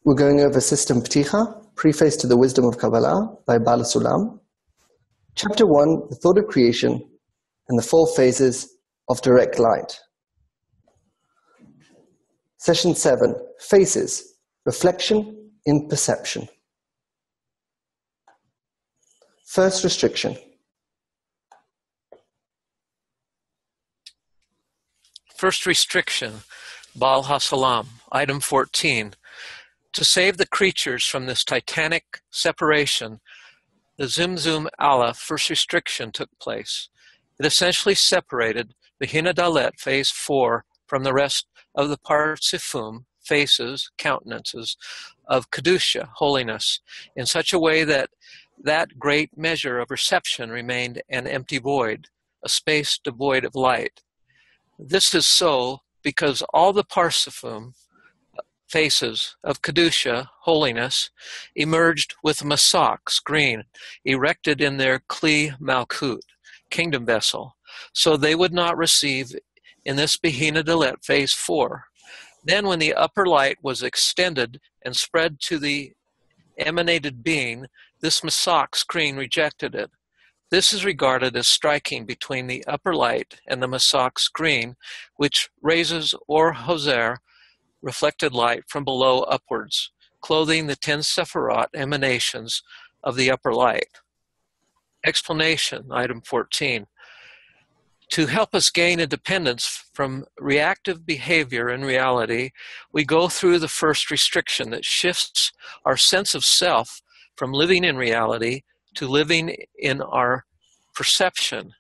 We're going over System Pticha, Preface to the Wisdom of Kabbalah by Bala Sulam. Chapter 1, the thought of creation and the 4 phases of direct light. Session 7, Phases, Reflection in Perception. First restriction. First restriction, Baal HaSalam, item 14. To save the creatures from this titanic separation, the Zimzum Aleph first restriction took place. It essentially separated the Hina Dalet, phase 4, from the rest of the Parsifum, faces, countenances, of Kedusha, holiness, in such a way that that great measure of reception remained an empty void, a space devoid of light. This is so because all the Parsifum, faces of Kedusha, holiness, emerged with a masak, screen, erected in their Kli Malkut, kingdom vessel, so they would not receive in this Bihina Dalet, phase 4. Then when the upper light was extended and spread to the emanated being, this masak screen rejected it. This is regarded as striking between the upper light and the masak screen, which raises or hoser, reflected light from below upwards, clothing the 10 Sephirot emanations of the upper light. Explanation, item 14. To help us gain independence from reactive behavior in reality, we go through the first restriction that shifts our sense of self from living in reality to living in our perception.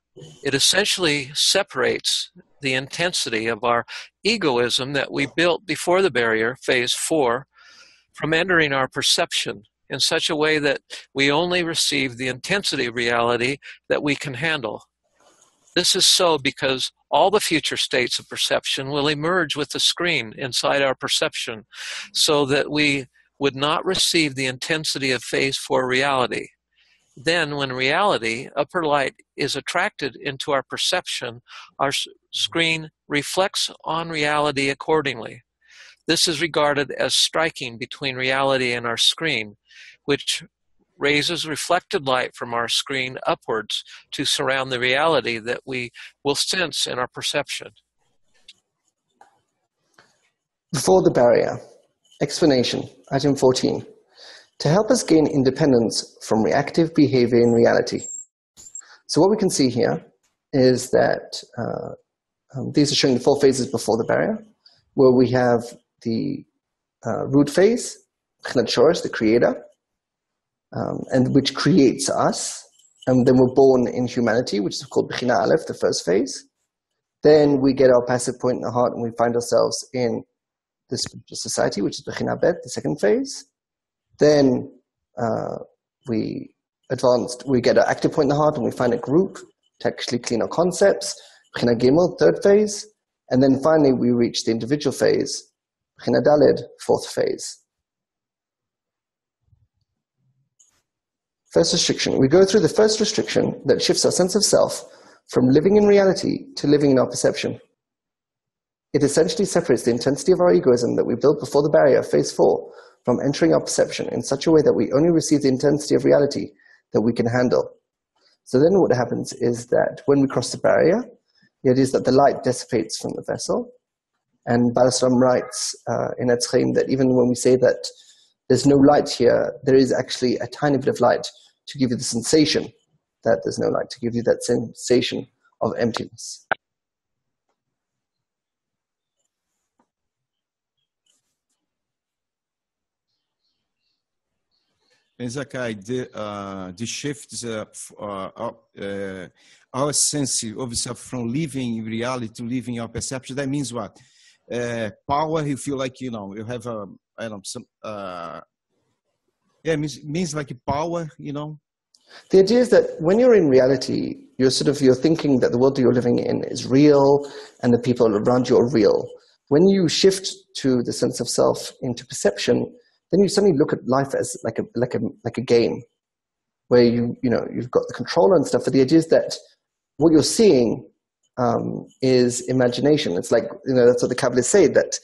It essentially separates the intensity of our egoism that we built before the barrier, phase 4, from entering our perception in such a way that we only receive the intensity of reality that we can handle. This is so because all the future states of perception will emerge with the screen inside our perception, so that we would not receive the intensity of phase 4 reality. Then, when reality, upper light, is attracted into our perception, our screen reflects on reality accordingly. This is regarded as striking between reality and our screen, which raises reflected light from our screen upwards to surround the reality that we will sense in our perception. Before the barrier. Explanation, item 14. To help us gain independence from reactive behavior in reality. So what we can see here is that these are showing the 4 phases before the barrier, where we have the root phase, the creator, and which creates us, and then we're born in humanity, which is called Bechina Aleph, the first phase. Then we get our passive point in the heart, and we find ourselves in the spiritual society, which is Bechina Bet, the second phase. Then we get our active point in the heart, and we find a group to actually clean our concepts, Bechina Gimel, third phase. And then finally we reach the individual phase, Bechina Daled, fourth phase. First restriction. We go through the first restriction that shifts our sense of self from living in reality to living in our perception. It essentially separates the intensity of our egoism that we built before the barrier, phase 4, from entering our perception in such a way that we only receive the intensity of reality that we can handle. So then what happens is that when we cross the barrier, the idea is that the light dissipates from the vessel. And Balasram writes in Etzchaim that even when we say that there's no light here, there is actually a tiny bit of light to give you the sensation that there's no light, to give you that sensation of emptiness. Zakai, the shifts our sense of self from living in reality to living our perception. That means what? Power. You feel like you have means like power. The idea is that when you're in reality, you're thinking that the world that you're living in is real, and the people around you are real. When you shift to the sense of self into perception, then you suddenly look at life as like a game, where you've got the controller and stuff. But the idea is that what you're seeing is imagination. It's like that's what the Kabbalists say, that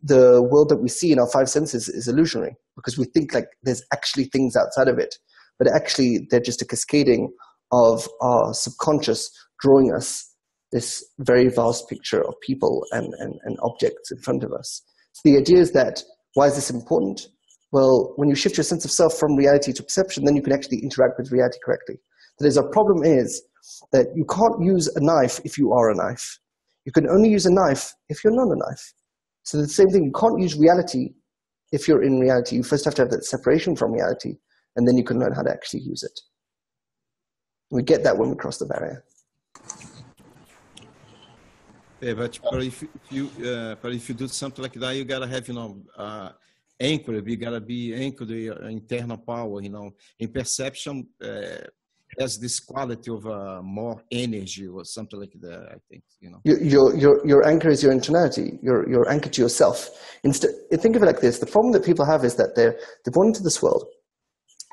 the world that we see in our five senses is illusionary, because we think like there's actually things outside of it, but actually they're just a cascading of our subconscious drawing us this very vast picture of people and objects in front of us. So the idea is that, why is this important? Well, when you shift your sense of self from reality to perception, then you can actually interact with reality correctly. That is, our problem is that you can't use a knife if you are a knife. You can only use a knife if you're not a knife. So the same thing, you can't use reality if you're in reality. You first have to have that separation from reality, and then you can learn how to actually use it. We get that when we cross the barrier. Yeah, but if you do something like that, you gotta have, anchor. You gotta be anchored to your internal power. In perception, has this quality of more energy or something like that. I think Your anchor is your internality. Your anchor to yourself. Instead, think of it like this: the problem that people have is that they're born into this world,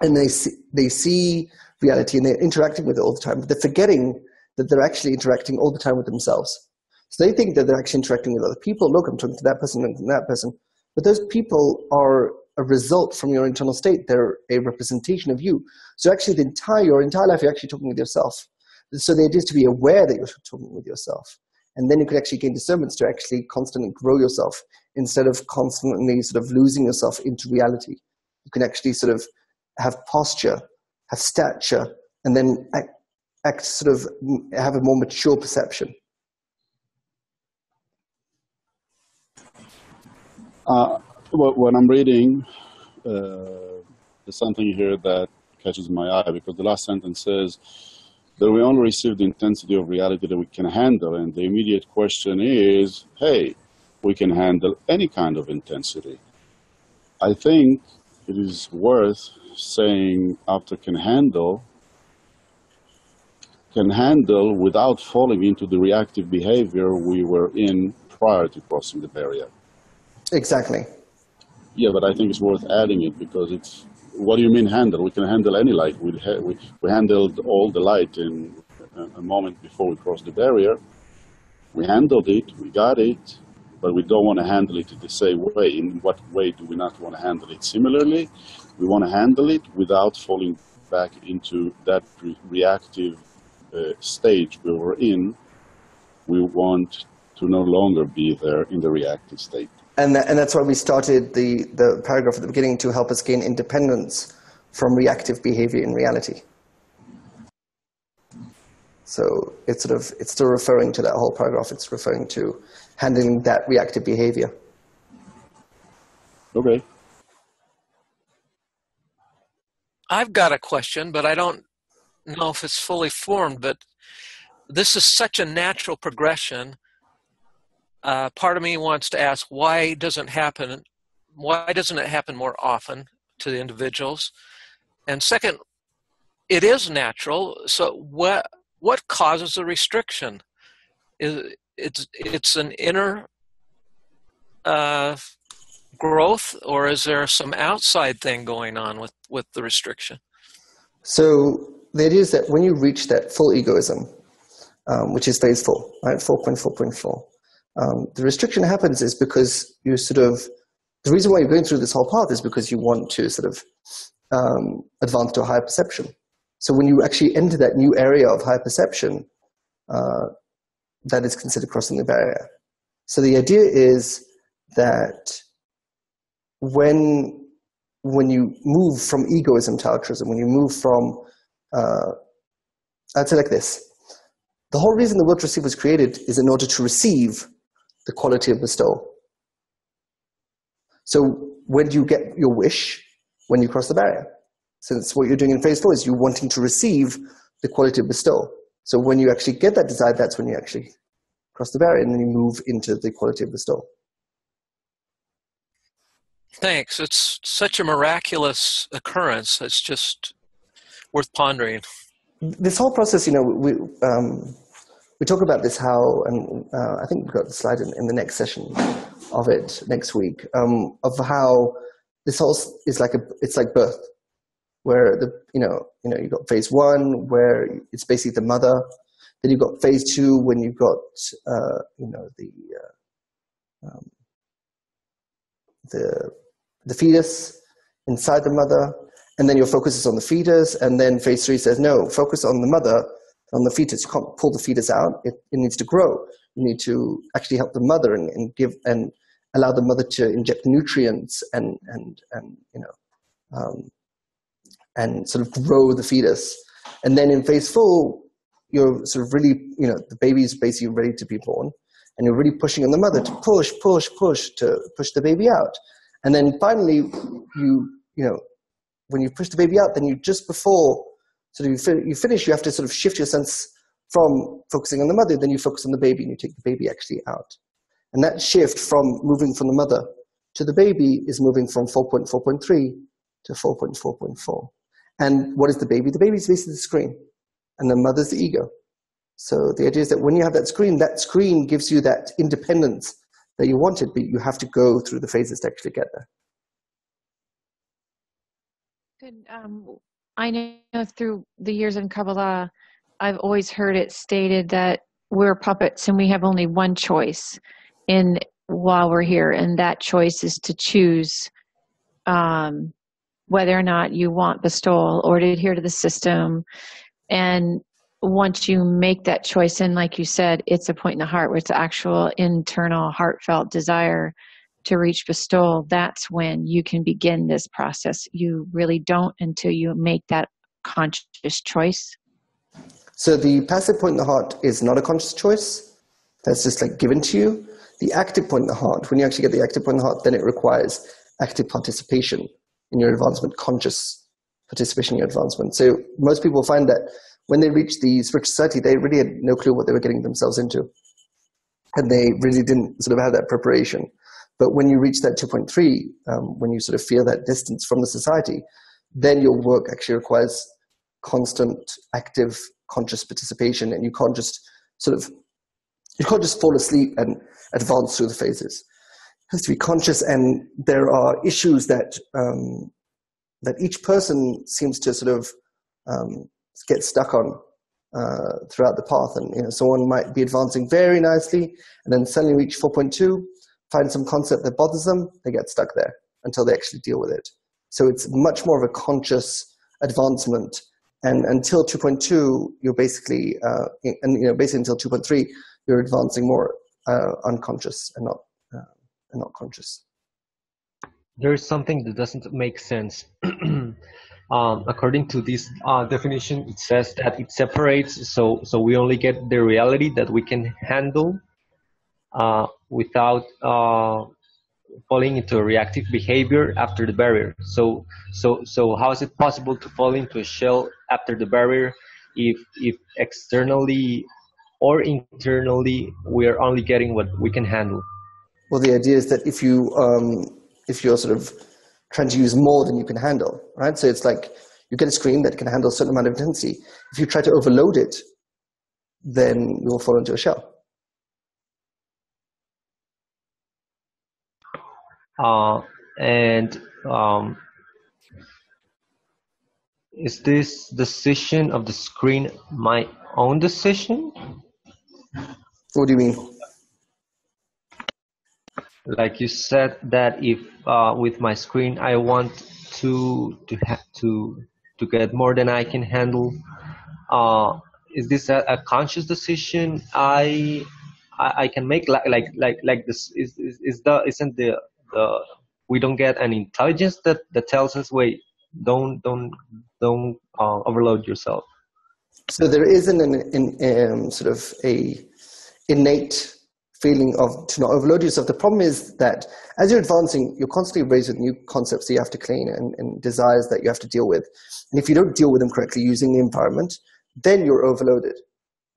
and they see reality and they're interacting with it all the time, but they're forgetting that they're actually interacting all the time with themselves. So they think that they're actually interacting with other people. Look, I'm talking to that person and that person. But those people are a result from your internal state. They're a representation of you. So actually your entire life, you're actually talking with yourself. So the idea is to be aware that you're talking with yourself. And then you can actually gain discernments to actually constantly grow yourself instead of constantly sort of losing yourself into reality. You can actually sort of have posture, have stature, and then act sort of have a more mature perception. When I'm reading, there's something here that catches my eye, because the last sentence says that we only receive the intensity of reality that we can handle. And the immediate question is, hey, we can handle any kind of intensity. I think it is worth saying after can handle without falling into the reactive behavior we were in prior to crossing the barrier. Exactly. Yeah, but I think it's worth adding it, because it's, what do you mean handle? We can handle any light. We handled all the light in a moment before we crossed the barrier. We handled it, we got it, but we don't want to handle it the same way. In what way do we not want to handle it? Similarly, we want to handle it without falling back into that reactive stage we were in. We want to no longer be there in the reactive state. And that's why we started the paragraph at the beginning, to help us gain independence from reactive behavior in reality. So it's still referring to that whole paragraph. It's referring to handling that reactive behavior. Okay. I've got a question, but I don't know if it's fully formed, but this is such a natural progression. Part of me wants to ask, why doesn't it happen more often to the individuals? And second, it is natural, so what causes the restriction? It's an inner growth, or is there some outside thing going on with the restriction? So the idea is that when you reach that full egoism, which is phase 4, right, 4.4.4, the restriction happens is because you the reason why you're going through this whole path is because you want to advance to a higher perception. So when you actually enter that new area of higher perception, that is considered crossing the barrier. So the idea is that when you move from egoism to altruism, when you move from, I'd say like this, the whole reason the will to receive was created is in order to receive the quality of bestowal. So when do you get your wish? When you cross the barrier. Since what you're doing in phase 4 is you wanting to receive the quality of bestowal. So when you actually get that desire, that's when you actually cross the barrier, and then you move into the quality of bestowal. Thanks. It's such a miraculous occurrence. It's just worth pondering. This whole process, we talk about this and I think we've got the slide in the next session of it next week, of how this whole is it's like birth, where you've got phase 1 where it's basically the mother, then you've got phase 2 when you've got the fetus inside the mother, and then your focus is on the fetus, and then phase 3 says, no, focus on the mother, on the fetus. You can't pull the fetus out. It needs to grow. You need to actually help the mother and give and allow the mother to inject nutrients and sort of grow the fetus. And then in phase 4, you're sort of really, the baby is basically ready to be born, and you're really pushing on the mother to push to push the baby out. And then finally, when you push the baby out, then you just before you finish, you have to sort of shift your sense from focusing on the mother, then you focus on the baby and you take the baby actually out. And that shift from moving from the mother to the baby is moving from 4.4.3 to 4.4.4. And what is the baby? The baby is basically the screen, and the mother's the ego. So the idea is that when you have that screen gives you that independence that you wanted, but you have to go through the phases to actually get there. Good. I know through the years in Kabbalah, I've always heard it stated that we're puppets and we have only one choice while we're here, and that choice is to choose whether or not you want bestowal or to adhere to the system. And once you make that choice, and like you said, it's a point in the heart where it's actual internal heartfelt desire to reach bestowal, that's when you can begin this process. You really don't until you make that conscious choice. So the passive point in the heart is not a conscious choice. That's just like given to you. The active point in the heart, when you actually get the active point in the heart, then it requires active participation in your advancement, conscious participation in your advancement. So most people find that when they reach the spiritual society, they really had no clue what they were getting themselves into. And they really didn't sort of have that preparation. But when you reach that 2.3, when you sort of feel that distance from the society, then your work actually requires constant, active, conscious participation, and you can't just fall asleep and advance through the phases. It has to be conscious, and there are issues that each person seems to sort of get stuck on throughout the path. And someone might be advancing very nicely, and then suddenly reach 4.2. Find some concept that bothers them, they get stuck there until they actually deal with it. So it's much more of a conscious advancement. And until 2.2, you're basically, basically until 2.3, you're advancing more unconscious and not conscious. There is something that doesn't make sense. According to this definition, it says that it separates, so we only get the reality that we can handle without falling into a reactive behavior after the barrier. So how is it possible to fall into a shell after the barrier if externally or internally we are only getting what we can handle? Well, the idea is that if you're sort of trying to use more than you can handle, right? So it's like you get a screen that can handle a certain amount of intensity. If you try to overload it, then you will fall into a shell. Is this decision of the screen my own decision? What do you mean? Like you said that if with my screen I want to get more than I can handle, is this a conscious decision I can make? Like this isn't the we don't get an intelligence that tells us, wait, don't overload yourself. So there is sort of a innate feeling of to not overload yourself. The problem is that as you're advancing, you're constantly raised with new concepts that you have to clean and desires that you have to deal with. And if you don't deal with them correctly using the environment, then you're overloaded.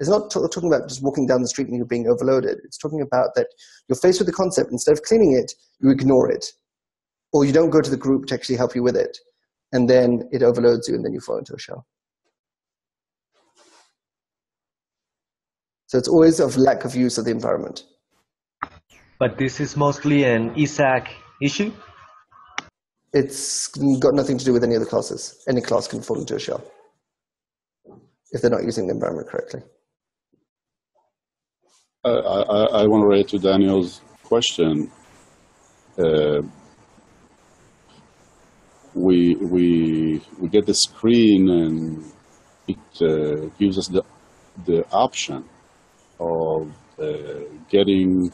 It's not talking about just walking down the street and you're being overloaded. It's talking about that you're faced with the concept. Instead of cleaning it, you ignore it. Or you don't go to the group to actually help you with it. And then it overloads you and then you fall into a shell. So it's always of lack of use of the environment. But this is mostly an ISAC issue? It's got nothing to do with any of the classes. Any class can fall into a shell if they're not using the environment correctly. I want to relate to Daniel's question. we get the screen, and it gives us the option of getting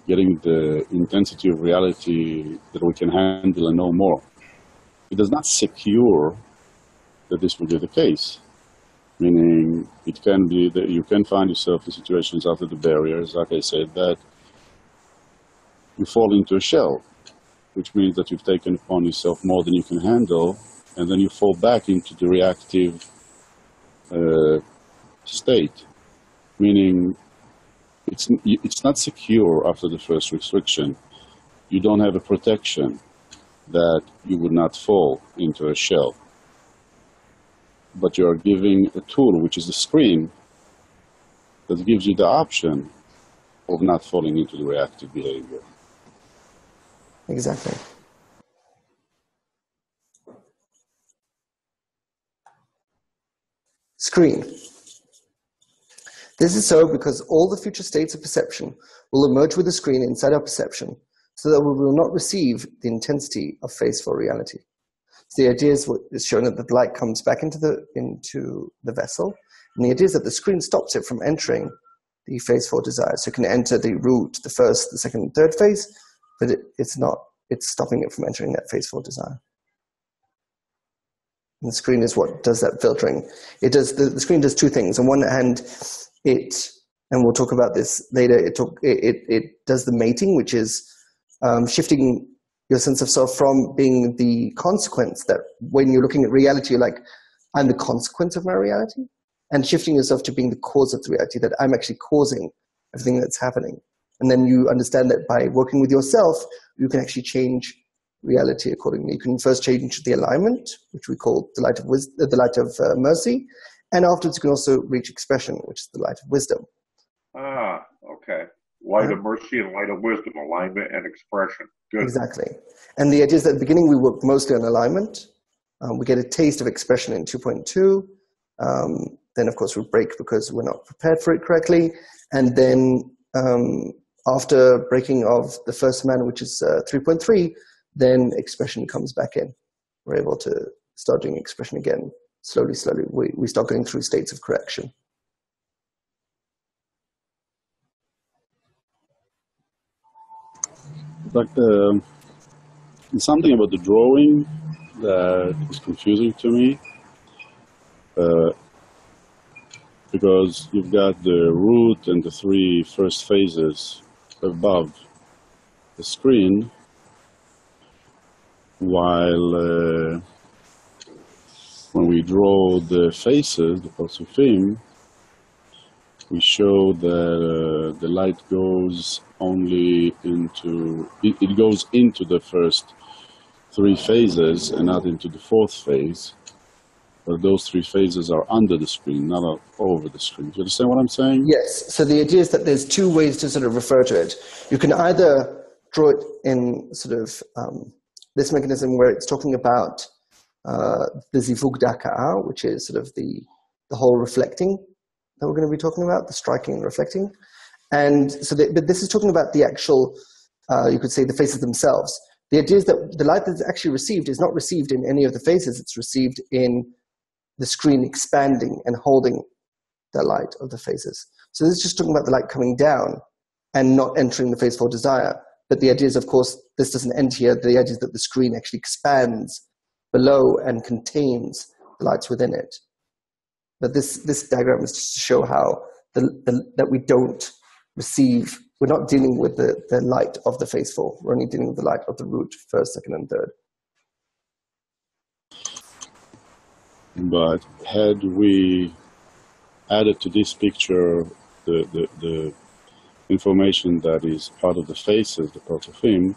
the intensity of reality that we can handle and know more. It does not secure that this will be the case, meaning it can be that you can find yourself in situations after the barriers, like I said, that you fall into a shell, which means that you've taken upon yourself more than you can handle, and then you fall back into the reactive state, meaning it's not secure after the first restriction. You don't have a protection that you would not fall into a shell. But you are giving a tool, which is the screen, that gives you the option of not falling into the reactive behavior. Exactly. Screen. This is so because all the future states of perception will emerge with the screen inside our perception, so that we will not receive the intensity of phase 4 reality. So the idea is what is shown that the light comes back into the vessel, and the idea is that the screen stops it from entering the phase 4 desire. So it can enter the root, the first, the second, and third phase, but it's not. It's stopping it from entering that phase 4 desire. And the screen is what does that filtering. It does the screen does two things. On one hand, and we'll talk about this later, it does the mating, which is shifting your sense of self from being the consequence, that when you're looking at reality, you're like, I'm the consequence of my reality, and shifting yourself to being the cause of the reality, that I'm actually causing everything that's happening. And then you understand that by working with yourself, you can actually change reality accordingly. You can first change the alignment, which we call the light of wisdom, the light of mercy, and afterwards you can also reach expression, which is the light of wisdom. Ah, okay. Light of mercy and light of wisdom, alignment and expression. Good. Exactly. And the idea is that at the beginning we work mostly on alignment. We get a taste of expression in 2.2. Then, of course, we break because we're not prepared for it correctly. And then after breaking of the first man, which is 3.3, then expression comes back in. We're able to start doing expression again. Slowly, slowly, we start going through states of correction. But something about the drawing that is confusing to me, because you've got the root and the three first phases above the screen, while when we draw the faces, the Parsufim, we show that the light goes only into, it goes into the first three phases and not into the fourth phase. But those three phases are under the screen, not over the screen. Do you understand what I'm saying? Yes. So the idea is that there's two ways to sort of refer to it. You can either draw it in sort of this mechanism where it's talking about the zivug daka'a, which is sort of the whole reflecting that we're going to be talking about, the striking and reflecting. And so, but this is talking about the actual, you could say, the faces themselves. The idea is that the light that's actually received is not received in any of the phases. It's received in the screen expanding and holding the light of the phases. So this is just talking about the light coming down and not entering the phase 4 desire. But the idea is, of course, this doesn't end here. The idea is that the screen actually expands below and contains the lights within it. But this diagram is just to show how that we don't receive, we're not dealing with the light of the phase 4. We're only dealing with the light of the root, first, second, and third. But had we added to this picture the information that is part of the faces, the part of him,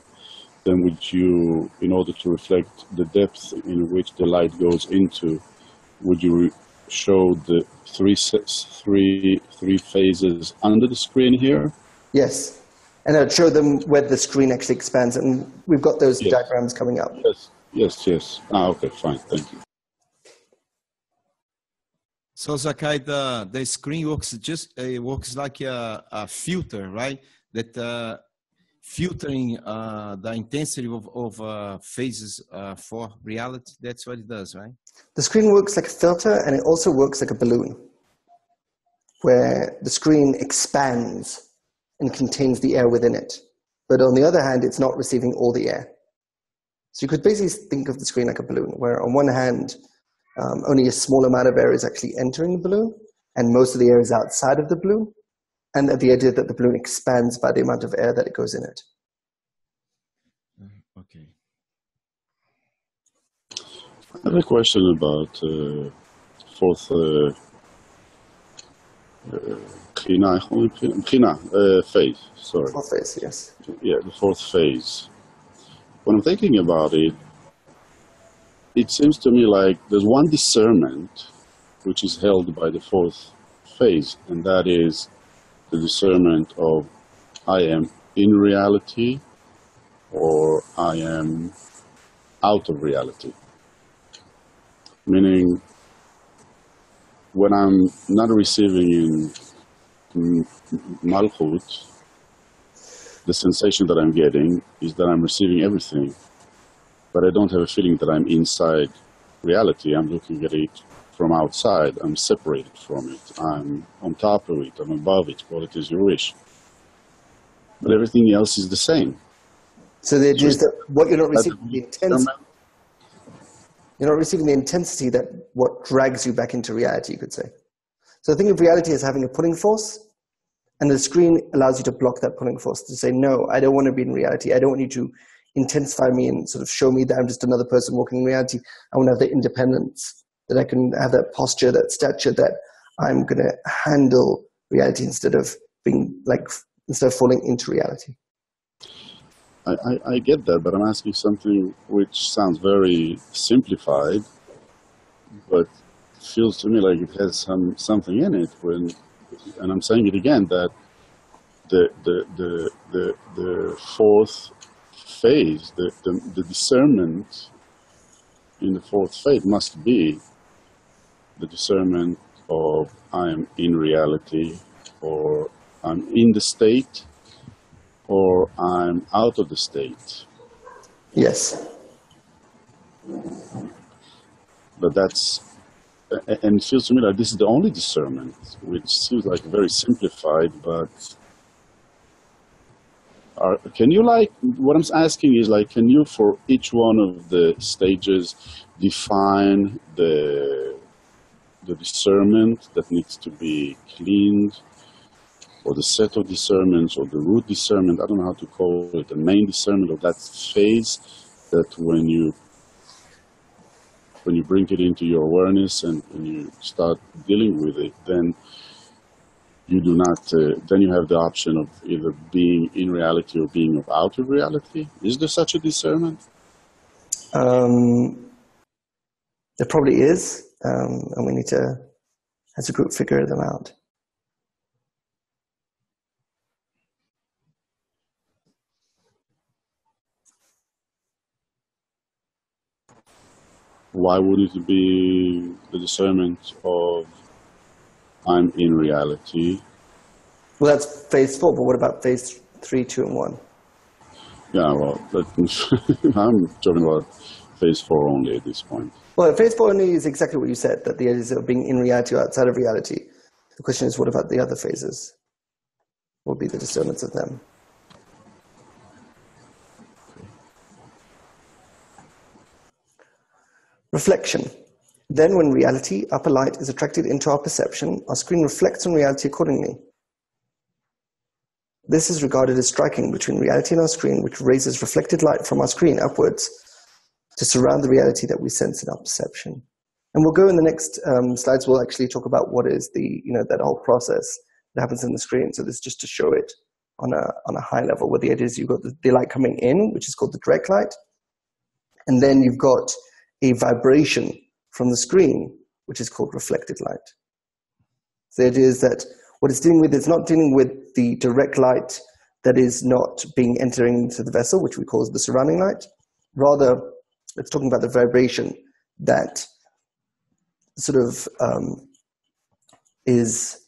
then would you, in order to reflect the depth in which the light goes into, would you show the three phases under the screen here? Yes, and I'd show them where the screen actually expands, and we've got those diagrams coming up. Yes. Ah, okay, fine, thank you. So Zakai, the screen works like a filter, right? That filtering the intensity of phases for reality. That's what it does, right? The screen works like a filter, and it also works like a balloon, where the screen expands and contains the air within it. But on the other hand, it's not receiving all the air. So you could basically think of the screen like a balloon, where on one hand, only a small amount of air is actually entering the balloon, and most of the air is outside of the balloon, and the idea that the balloon expands by the amount of air that it goes in it. Okay. I have a question about fourth phase. Sorry. Fourth phase, yes. Yeah, the fourth phase. When I'm thinking about it, it seems to me like there's one discernment which is held by the fourth phase, and that is the discernment of I am in reality or I am out of reality. Meaning, when I'm not receiving in Malchut, the sensation that I'm getting is that I'm receiving everything, but I don't have a feeling that I'm inside reality. I'm looking at it from outside. I'm separated from it. I'm on top of it. I'm above it. Call it as you wish. But everything else is the same. So the idea is that what you're not receiving the intensity. You're not receiving the intensity that what drags you back into reality, you could say. So think of reality as having a pulling force, and the screen allows you to block that pulling force, to say, no, I don't want to be in reality. I don't want you to intensify me and sort of show me that I'm just another person walking in reality. I want to have the independence, that I can have that posture, that stature, that I'm going to handle reality instead of falling into reality. I get that, but I'm asking something which sounds very simplified, but feels to me like it has something in it. And I'm saying it again, that the fourth phase, the discernment in the fourth phase must be the discernment of I am in reality, or I'm in the state, or I'm out of the state. Yes. But that's, and it feels to me like this is the only discernment, which seems like very simplified, but can you, like, what I'm asking is, like, can you for each one of the stages define the discernment that needs to be cleaned, or the set of discernments, or the root discernment, I don't know how to call it, the main discernment of that phase, that when you bring it into your awareness and when you start dealing with it, then you do not, then you have the option of either being in reality or being out of reality. Is there such a discernment? There probably is, and we need to, as a group, figure them out. Why wouldn't it be the discernment of I'm in reality? Well, that's phase 4, but what about phase 3, 2, and 1? Yeah, well, I'm talking about phase 4 only at this point. Well, phase 4 only is exactly what you said, that the idea of being in reality or outside of reality. The question is, what about the other phases? What will be the discernments of them? Reflection. Then when reality, upper light, is attracted into our perception, our screen reflects on reality accordingly. This is regarded as striking between reality and our screen, which raises reflected light from our screen upwards to surround the reality that we sense in our perception. And we'll go in the next slides, we'll actually talk about what is that whole process that happens in the screen. So this is just to show it on a high level, where the idea is you've got the light coming in, which is called the direct light. And then you've got a vibration from the screen, which is called reflected light. So the idea is that what it's dealing with is not dealing with the direct light that is not being entering into the vessel, which we call the surrounding light. Rather, it's talking about the vibration that sort of is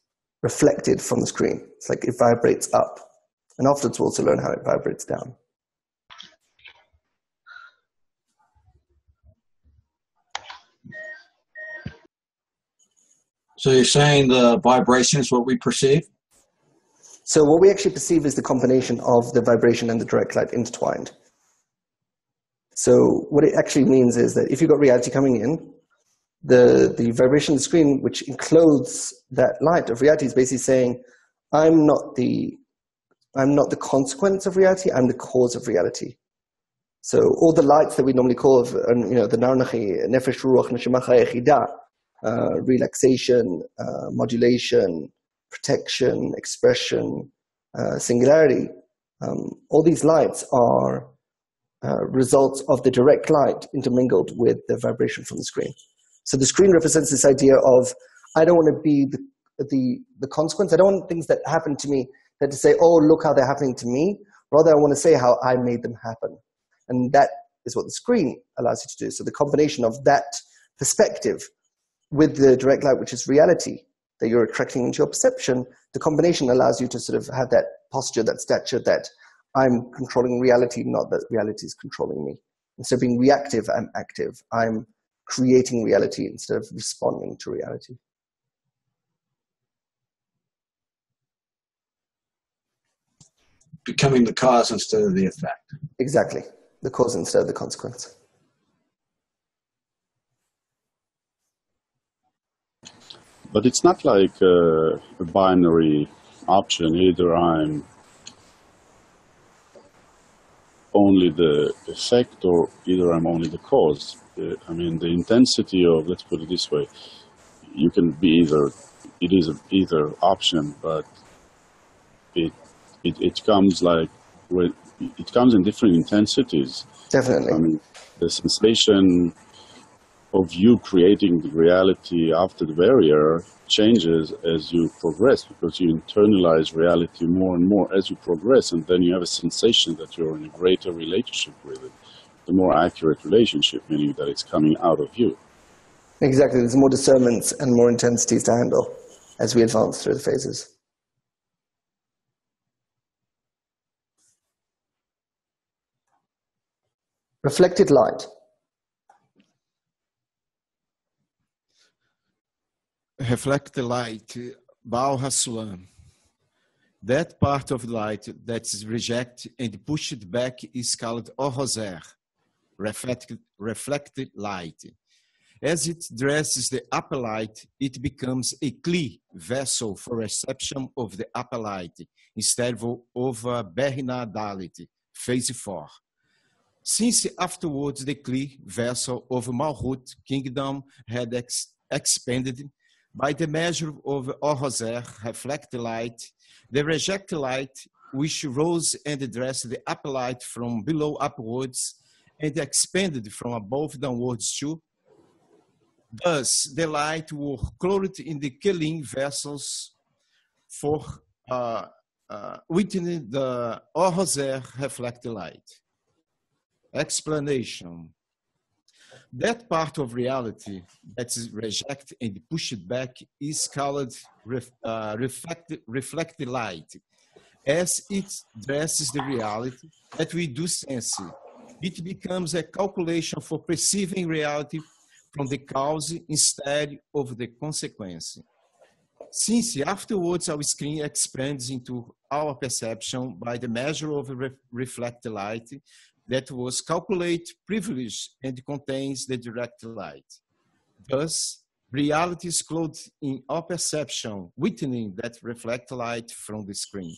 reflected from the screen. It's like it vibrates up. And afterwards, we'll also learn how it vibrates down. So you're saying the vibration is what we perceive? So what we actually perceive is the combination of the vibration and the direct light intertwined. So what it actually means is that if you've got reality coming in, the vibration of the screen, which includes that light of reality, is basically saying, I'm not the consequence of reality, I'm the cause of reality. So all the lights that we normally call, the Narnachi, Nefesh, Ruach, Neshama, Chaya, Chida, relaxation, modulation, protection, expression, singularity, all these lights are results of the direct light intermingled with the vibration from the screen. So the screen represents this idea of, I don't want to be the consequence. I don't want things that happen to me that to say, oh, look how they're happening to me. Rather, I want to say how I made them happen. And that is what the screen allows you to do. So the combination of that perspective with the direct light, which is reality, that you're attracting into your perception, the combination allows you to sort of have that posture, that stature, that I'm controlling reality, not that reality is controlling me. Instead of being reactive, I'm active. I'm creating reality instead of responding to reality. Becoming the cause instead of the effect. Exactly. The cause instead of the consequence. But it's not like a binary option. Either I'm only the effect or either I'm only the cause. I mean, the intensity of, let's put it this way, you can be either, it is either option, but it comes like, it comes in different intensities. Definitely. I mean, the sensation of you creating the reality after the barrier changes as you progress, because you internalize reality more and more as you progress, and then you have a sensation that you're in a greater relationship with it, the more accurate relationship, meaning that it's coming out of you. Exactly. There's more discernments and more intensities to handle as we advance through the phases. Reflected light. Reflect the light, Baal HaSulam. That part of the light that is rejected and pushed back is called Ohoser, reflected light. As it dresses the upper light, it becomes a kli, vessel for reception of the upper light, instead of a Berina Dalit, phase 4. Since afterwards the kli, vessel of Malhut, kingdom, had expanded, by the measure of Ohoser, reflected light, the rejected light, which rose and addressed the upper light from below upwards, and expanded from above downwards too. Thus, the light were clothed in the Kelim vessels for witnessing the Ohoser reflected light. Explanation. That part of reality that is rejected and pushed back is called reflected light. As it dresses the reality that we do sense, it becomes a calculation for perceiving reality from the cause instead of the consequence. Since afterwards our screen expands into our perception by the measure of reflected light, that was calculate, privileged, and contains the direct light. Thus, reality is clothed in our perception, witnessing that reflect light from the screen.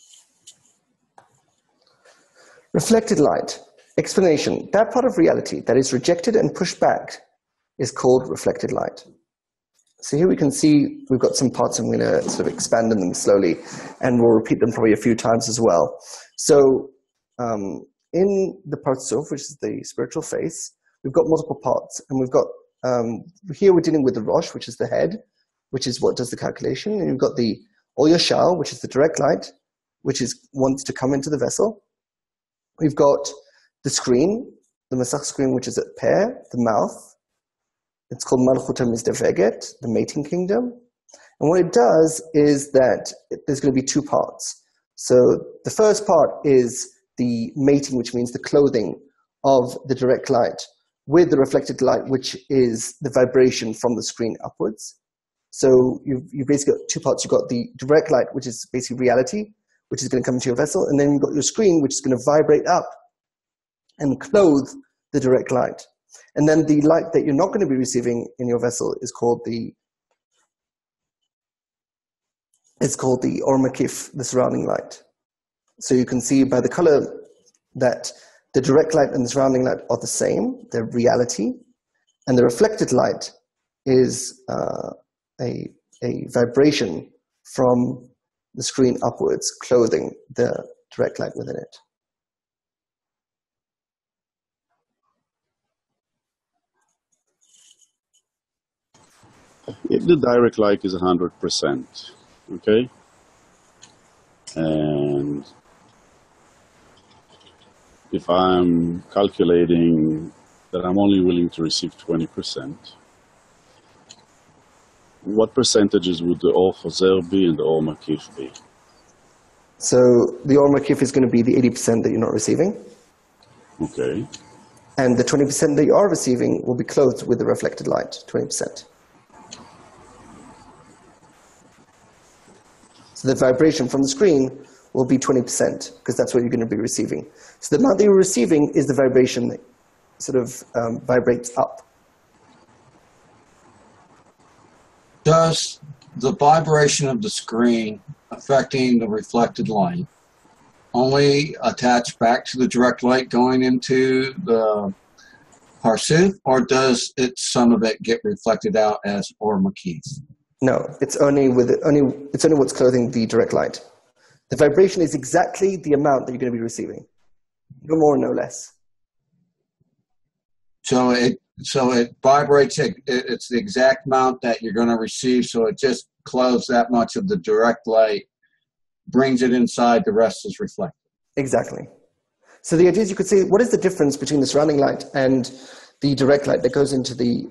Reflected light. Explanation. That part of reality that is rejected and pushed back is called reflected light. So here we can see we've got some parts, I'm going to sort of expand on them slowly, and we'll repeat them probably a few times as well. So, in the Parsuf, which is the spiritual face, we've got multiple parts, and we've got, here we're dealing with the Rosh, which is the head, which is what does the calculation, and you've got the Ol Yashar, which is the direct light, which is wants to come into the vessel. We've got the screen, the Masach screen, which is at Peh, the mouth. It's called Malchut HaMizdaveget, the mating kingdom. And what it does is that there's going to be two parts. So the first part is the mating, which means the clothing of the direct light with the reflected light, which is the vibration from the screen upwards. So you basically got two parts. You've got the direct light, which is basically reality, which is going to come into your vessel, and then you've got your screen, which is going to vibrate up and clothe the direct light. And then the light that you're not going to be receiving in your vessel is called the Or Makif, the surrounding light. So you can see by the color that the direct light and the surrounding light are the same, they're reality, and the reflected light is a vibration from the screen upwards, clothing the direct light within it. If the direct light is 100%, okay, and if I'm calculating that I'm only willing to receive 20%, what percentages would the Or Choser be and the Or Makif be? So the Or Makif is going to be the 80% that you're not receiving. Okay. And the 20% that you are receiving will be clothed with the reflected light, 20%. So the vibration from the screen will be 20%, because that's what you're going to be receiving. So the amount that you're receiving is the vibration that sort of vibrates up. Does the vibration of the screen affecting the reflected light only attach back to the direct light going into the Parsuf, or does some of it get reflected out as Or Makif? No, it's only what's clothing the direct light. The vibration is exactly the amount that you're going to be receiving, no more, no less. So it vibrates. It's the exact amount that you're going to receive. So it just clothes that much of the direct light, brings it inside. The rest is reflected. Exactly. So the idea is, you could say, what is the difference between the surrounding light and the direct light that goes into the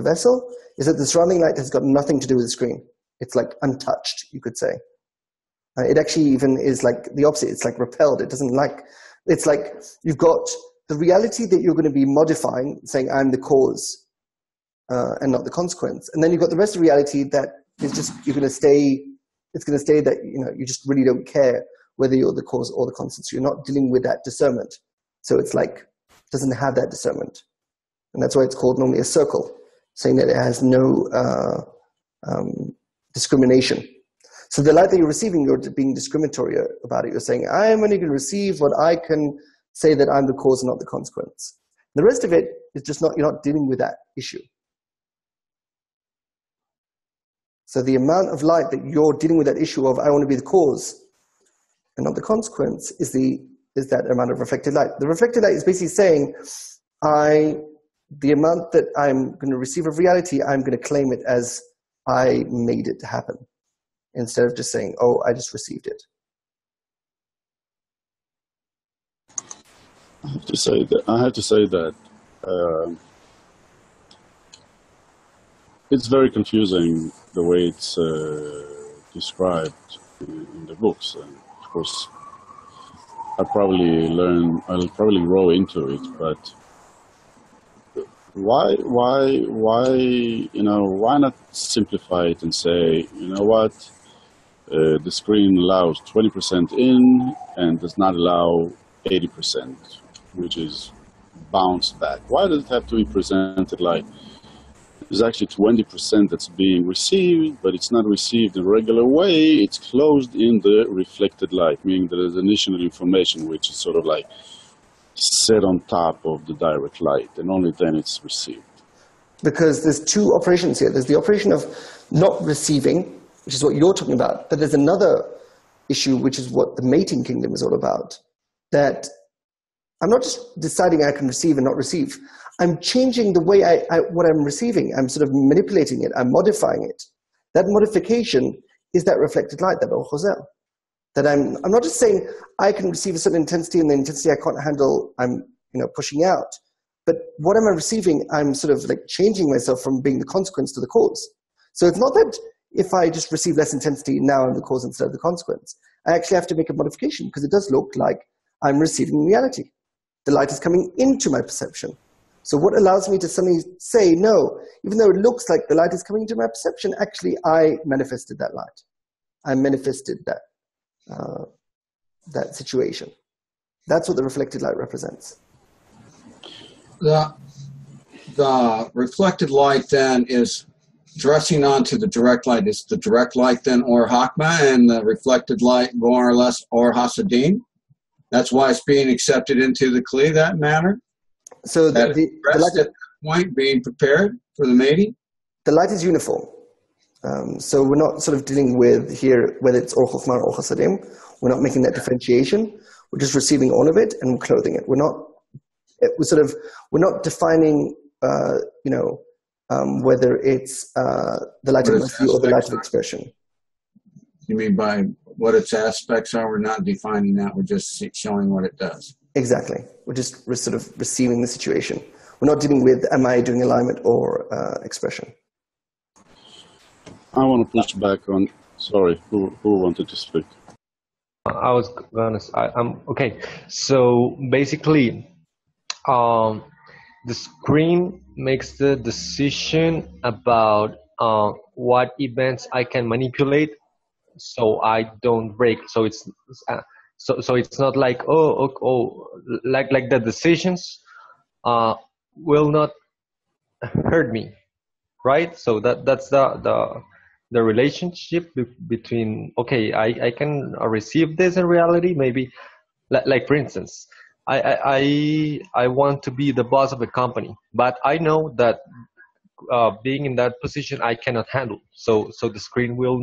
vessel? Is that the surrounding light has got nothing to do with the screen. It's like untouched, you could say. It actually even is like the opposite. It's like repelled. It doesn't like, it's like you've got the reality that you're going to be modifying, saying I'm the cause and not the consequence. And then you've got the rest of reality that is just, it's going to stay that, you just really don't care whether you're the cause or the consequence. You're not dealing with that discernment. So it's like, doesn't have that discernment. And that's why it's called normally a circle, saying that it has no discrimination. So the light that you're receiving, you're being discriminatory about it. You're saying, I'm only going to receive what I can say that I'm the cause and not the consequence. The rest of it is just not, you're not dealing with that issue. So the amount of light that you're dealing with that issue of, I want to be the cause and not the consequence, is that amount of reflected light. The reflected light is basically saying, the amount that I'm going to receive of reality, I'm going to claim it as I made it happen, instead of just saying, oh, I just received it. I have to say that it's very confusing the way it's described in the books. And of course, I'll probably grow into it, but why not simplify it and say, what, the screen allows 20% in and does not allow 80%, which is bounced back. Why does it have to be presented like there's actually 20% that's being received, but it's not received in a regular way? It's closed in the reflected light, meaning there is additional information which is sort of like set on top of the direct light, and only then it's received. Because there's two operations here. There's the operation of not receiving, which is what you're talking about, but there's another issue, which is what the mating kingdom is all about. That I'm not just deciding I can receive and not receive. I'm changing the way what I'm receiving. I'm sort of manipulating it. I'm modifying it. That modification is that reflected light, that Or Choser. That I'm not just saying I can receive a certain intensity and the intensity I can't handle, I'm pushing out. But what am I receiving? I'm sort of like changing myself from being the consequence to the cause. So it's not that if I just receive less intensity, now I'm the cause instead of the consequence. I actually have to make a modification because it does look like I'm receiving reality. The light is coming into my perception. So what allows me to suddenly say, no, even though it looks like the light is coming into my perception, actually I manifested that light. I manifested that situation. That's what the reflected light represents. The reflected light then is dressing onto the direct light. Is the direct light then Or Hakma and the reflected light more or less Or Hasadim? That's why it's being accepted into the Kli that manner? So the light at that point being prepared for the mating? The light is uniform. So we're not sort of dealing with here whether it's Or Chokhmah or Or Hasadim. We're not making that differentiation. We're just receiving all of it and clothing it. We're not defining whether it's the light of mercy or the light of expression. You mean by what its aspects are? We're not defining that. We're just showing what it does. Exactly. We're sort of receiving the situation. We're not dealing with am I doing alignment or expression. I want to push back on. Sorry, who wanted to speak? I was gonna. Okay. So basically, the screen makes the decision about what events I can manipulate, so I don't break. So it's so it's not like like the decisions will not hurt me, right? So that's the relationship between, okay, I can receive this in reality, maybe, like for instance, I want to be the boss of a company, but I know that being in that position I cannot handle. So the screen will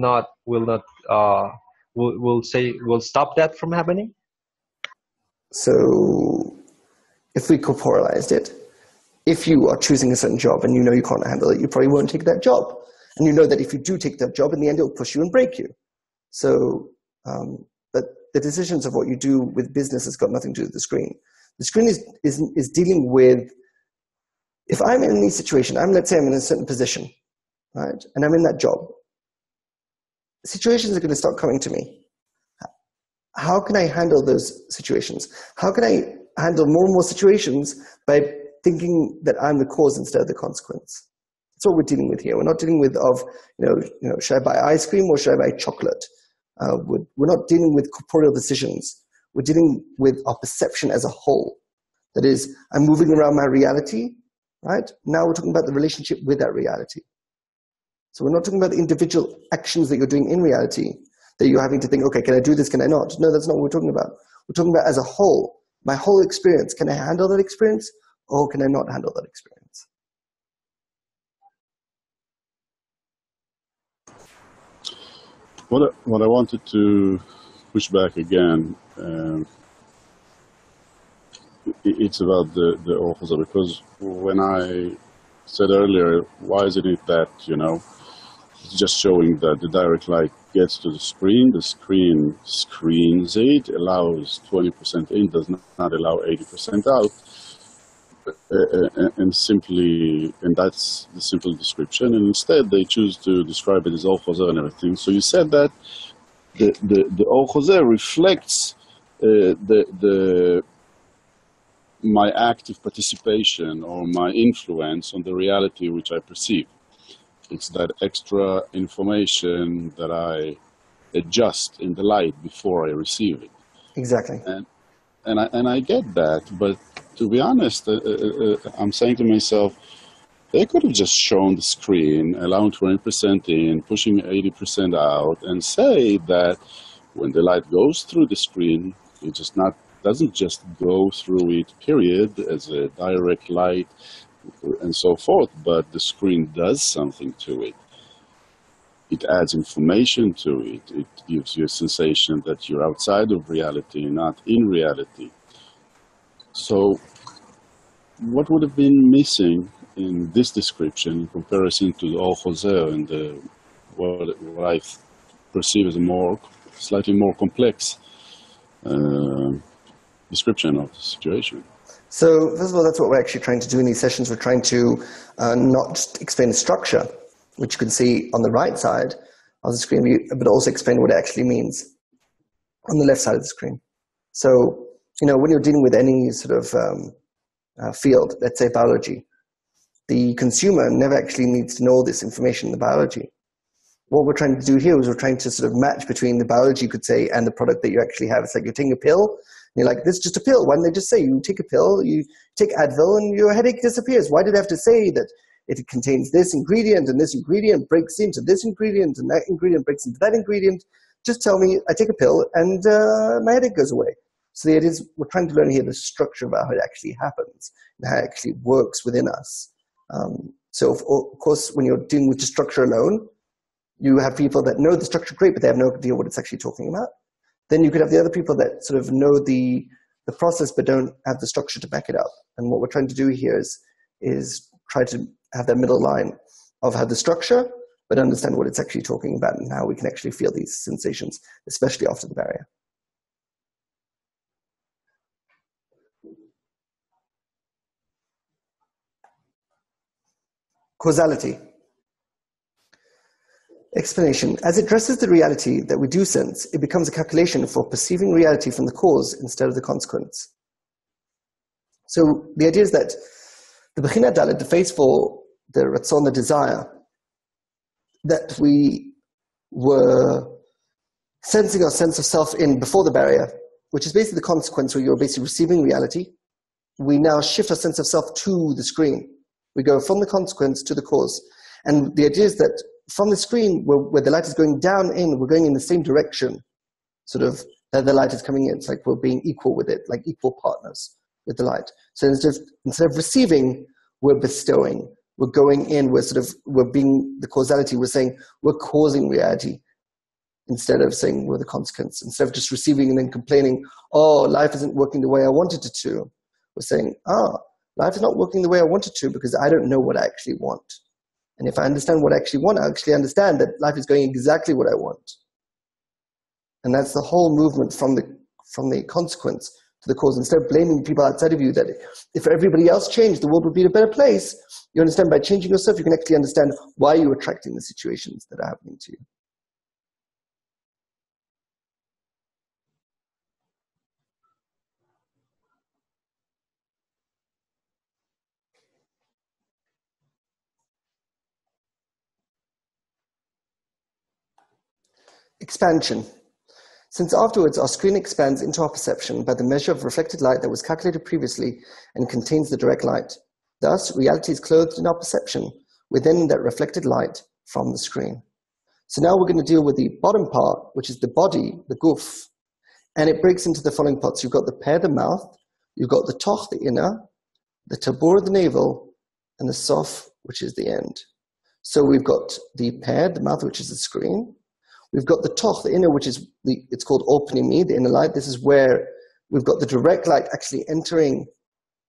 stop that from happening. So if we corporalized it, if you are choosing a certain job and you know you can't handle it, you probably won't take that job. And you know that if you do take that job, in the end, it'll push you and break you. So, but the decisions of what you do with business has got nothing to do with the screen. The screen is dealing with, if I'm in any situation, let's say I'm in a certain position, right? And I'm in that job. Situations are going to start coming to me. How can I handle those situations? How can I handle more and more situations by thinking that I'm the cause instead of the consequence? That's what we're dealing with here. We're not dealing with should I buy ice cream or should I buy chocolate? We're not dealing with corporeal decisions. We're dealing with our perception as a whole. That is, I'm moving around my reality, right? Now we're talking about the relationship with that reality. So we're not talking about the individual actions that you're doing in reality, that you're having to think, okay, can I do this, can I not? No, that's not what we're talking about. We're talking about as a whole, my whole experience. Can I handle that experience or can I not handle that experience? What I wanted to push back again, it's about the Orchosa, because when I said earlier, why isn't it that, it's just showing that the direct light gets to the screen screens it, allows 20% in, does not allow 80% out, and that's the simple description, and instead they choose to describe it as Or Choser and everything. So you said that the Or Choser reflects my active participation or my influence on the reality which I perceive. It's that extra information that I adjust in the light before I receive it. Exactly. And I get that, but to be honest, I'm saying to myself, they could have just shown the screen, allowing 20% in, pushing 80% out, and say that when the light goes through the screen, it doesn't just go through it, period, as a direct light and so forth, but the screen does something to it. It adds information to it. It gives you a sensation that you're outside of reality, not in reality. So what would have been missing in this description in comparison to the Or Choser and what I perceive as a slightly more complex description of the situation? So first of all, that's what we're actually trying to do in these sessions. We're trying to not just explain the structure, which you can see on the right side, of the screen, but also explain what it actually means on the left side of the screen. So, when you're dealing with any sort of field, let's say biology, the consumer never actually needs to know all this information in the biology. What we're trying to do here is we're trying to sort of match between the biology, you could say, and the product that you actually have. It's like you're taking a pill, and you're like, this is just a pill. Why don't they just say you take a pill, you take Advil, and your headache disappears? Why did they have to say that it contains this ingredient, and this ingredient breaks into this ingredient, and that ingredient breaks into that ingredient? Just tell me, I take a pill, and my headache goes away. So the idea is we're trying to learn here the structure about how it actually happens, and how it actually works within us. So, of course, when you're dealing with the structure alone, you have people that know the structure great, but they have no idea what it's actually talking about. Then you could have the other people that sort of know the process, but don't have the structure to back it up. And what we're trying to do here is try to have that middle line of have the structure, but understand what it's actually talking about and how we can actually feel these sensations, especially after the barrier. Causality. Explanation. As it addresses the reality that we do sense, it becomes a calculation for perceiving reality from the cause instead of the consequence. So the idea is that the Bechina Dalet, the phase for the Ratzon, the desire, that we were sensing our sense of self in before the barrier, which is basically the consequence where you're basically receiving reality, we now shift our sense of self to the screen. We go from the consequence to the cause. And the idea is that from the screen, where the light is going down in, we're going in the same direction, sort of, that the light is coming in. It's like we're being equal with it, like equal partners with the light. So instead of receiving, we're bestowing. We're going in, we're being the causality, we're saying we're causing reality instead of saying we're the consequence. Instead of just receiving and then complaining, oh, life isn't working the way I wanted it to. We're saying, life is not working the way I want it to because I don't know what I actually want. And if I understand what I actually want, I actually understand that life is going exactly what I want. And that's the whole movement from the consequence to the cause. Instead of blaming people outside of you that if everybody else changed, the world would be in a better place, you understand by changing yourself, you can actually understand why you're attracting the situations that are happening to you. Expansion. Since afterwards our screen expands into our perception by the measure of reflected light that was calculated previously and contains the direct light. Thus, reality is clothed in our perception within that reflected light from the screen. So now we're going to deal with the bottom part, which is the body, the guf, and it breaks into the following parts. You've got the peh, the mouth, you've got the toch, the inner, the tabur, the navel, and the sof, which is the end. So we've got the peh, the mouth, which is the screen. We've got the toch, the inner, which is it's called opnimi, the inner light. This is where we've got the direct light actually entering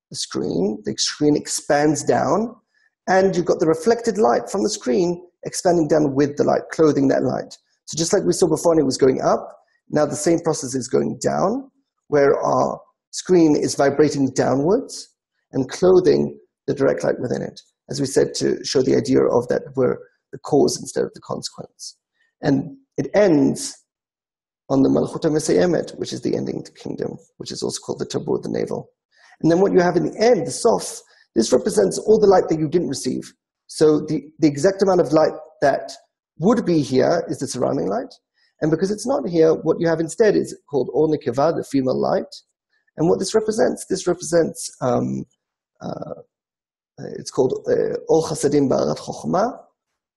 the screen. The screen expands down, and you've got the reflected light from the screen expanding down with the light, clothing that light. So just like we saw before, and it was going up, now the same process is going down, where our screen is vibrating downwards and clothing the direct light within it. As we said, to show the idea of that we're the cause instead of the consequence. And it ends on the Malchut HaMesayemet, which is the ending kingdom, which is also called the tabur, the navel. And then what you have in the end, the sof, this represents all the light that you didn't receive. So the exact amount of light that would be here is the surrounding light. And because it's not here, what you have instead is called Or Nekeva, the female light. And what this represents it's called Or Chasadim Ba'arat Chochmah,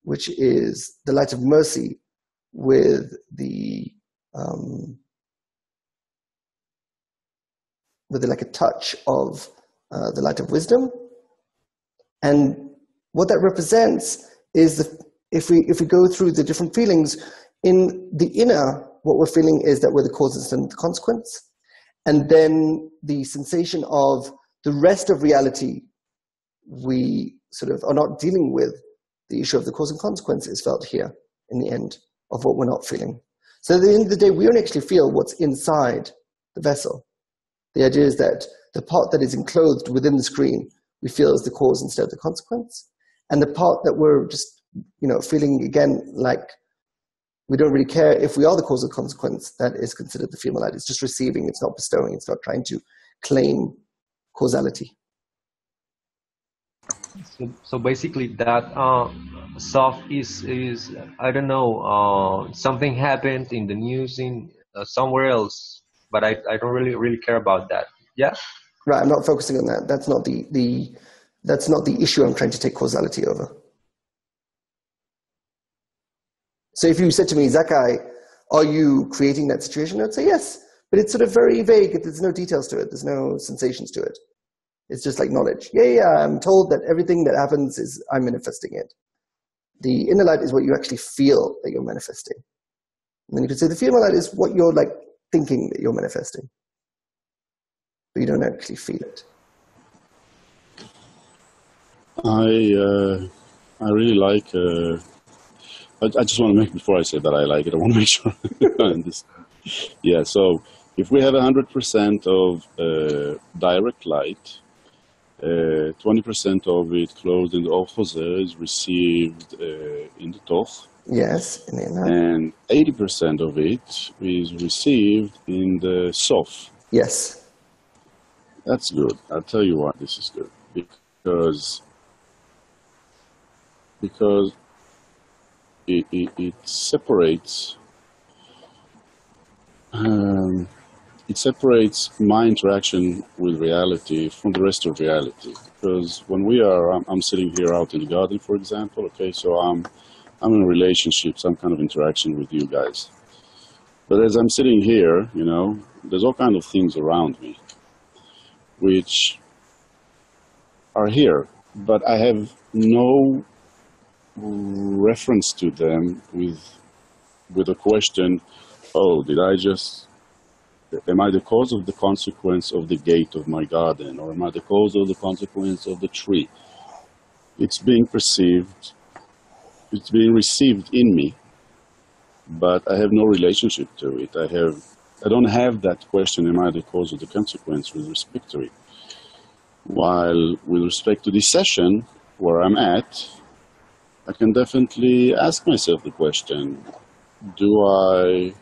which is the light of mercy with like a touch of the light of wisdom. And what that represents is if we go through the different feelings, in the inner, what we're feeling is that we're the cause and the consequence. And then the sensation of the rest of reality, we sort of are not dealing with the issue of the cause and consequence is felt here in the end of what we're not feeling. So at the end of the day, we don't actually feel what's inside the vessel. The idea is that the part that is enclosed within the screen, we feel is the cause instead of the consequence. And the part that we're just, feeling again like We don't really care if we are the causal consequence. That is considered the female light. It's just receiving. It's not bestowing. It's not trying to claim causality. So basically that soft is I don't know, something happened in the news in somewhere else, but I don't really care about that. Yeah. Right. I'm not focusing on that. That's not that's not the issue I'm trying to take causality over. So if you said to me, Zakai, are you creating that situation? I'd say yes, but it's sort of very vague. There's no details to it. There's no sensations to it. It's just like knowledge. Yeah, I'm told that everything that happens is I'm manifesting it. The inner light is what you actually feel that you're manifesting. And then you could say the female light is what you're like thinking that you're manifesting. But you don't actually feel it. I really like, I just want to make, before I say that I like it, I want to make sure. Yeah, so if we have 100% of direct light, 20% of it closed in the Orchose is received in the Toch. Yes, in the inner. And 80% of it is received in the Sof. Yes. That's good. I'll tell you why this is good. Because it separates my interaction with reality from the rest of reality. Because when I'm sitting here out in the garden, for example, okay, so I'm in a relationship, some kind of interaction with you guys. But as I'm sitting here, you know, there's all kinds of things around me which are here, but I have no reference to them with a question, oh, am I the cause of the consequence of the gate of my garden, or am I the cause of the consequence of the tree? It's being perceived, it's being received in me, but I have no relationship to it. I don't have that question, am I the cause of the consequence with respect to it? While with respect to this session, where I'm at, I can definitely ask myself the question, do I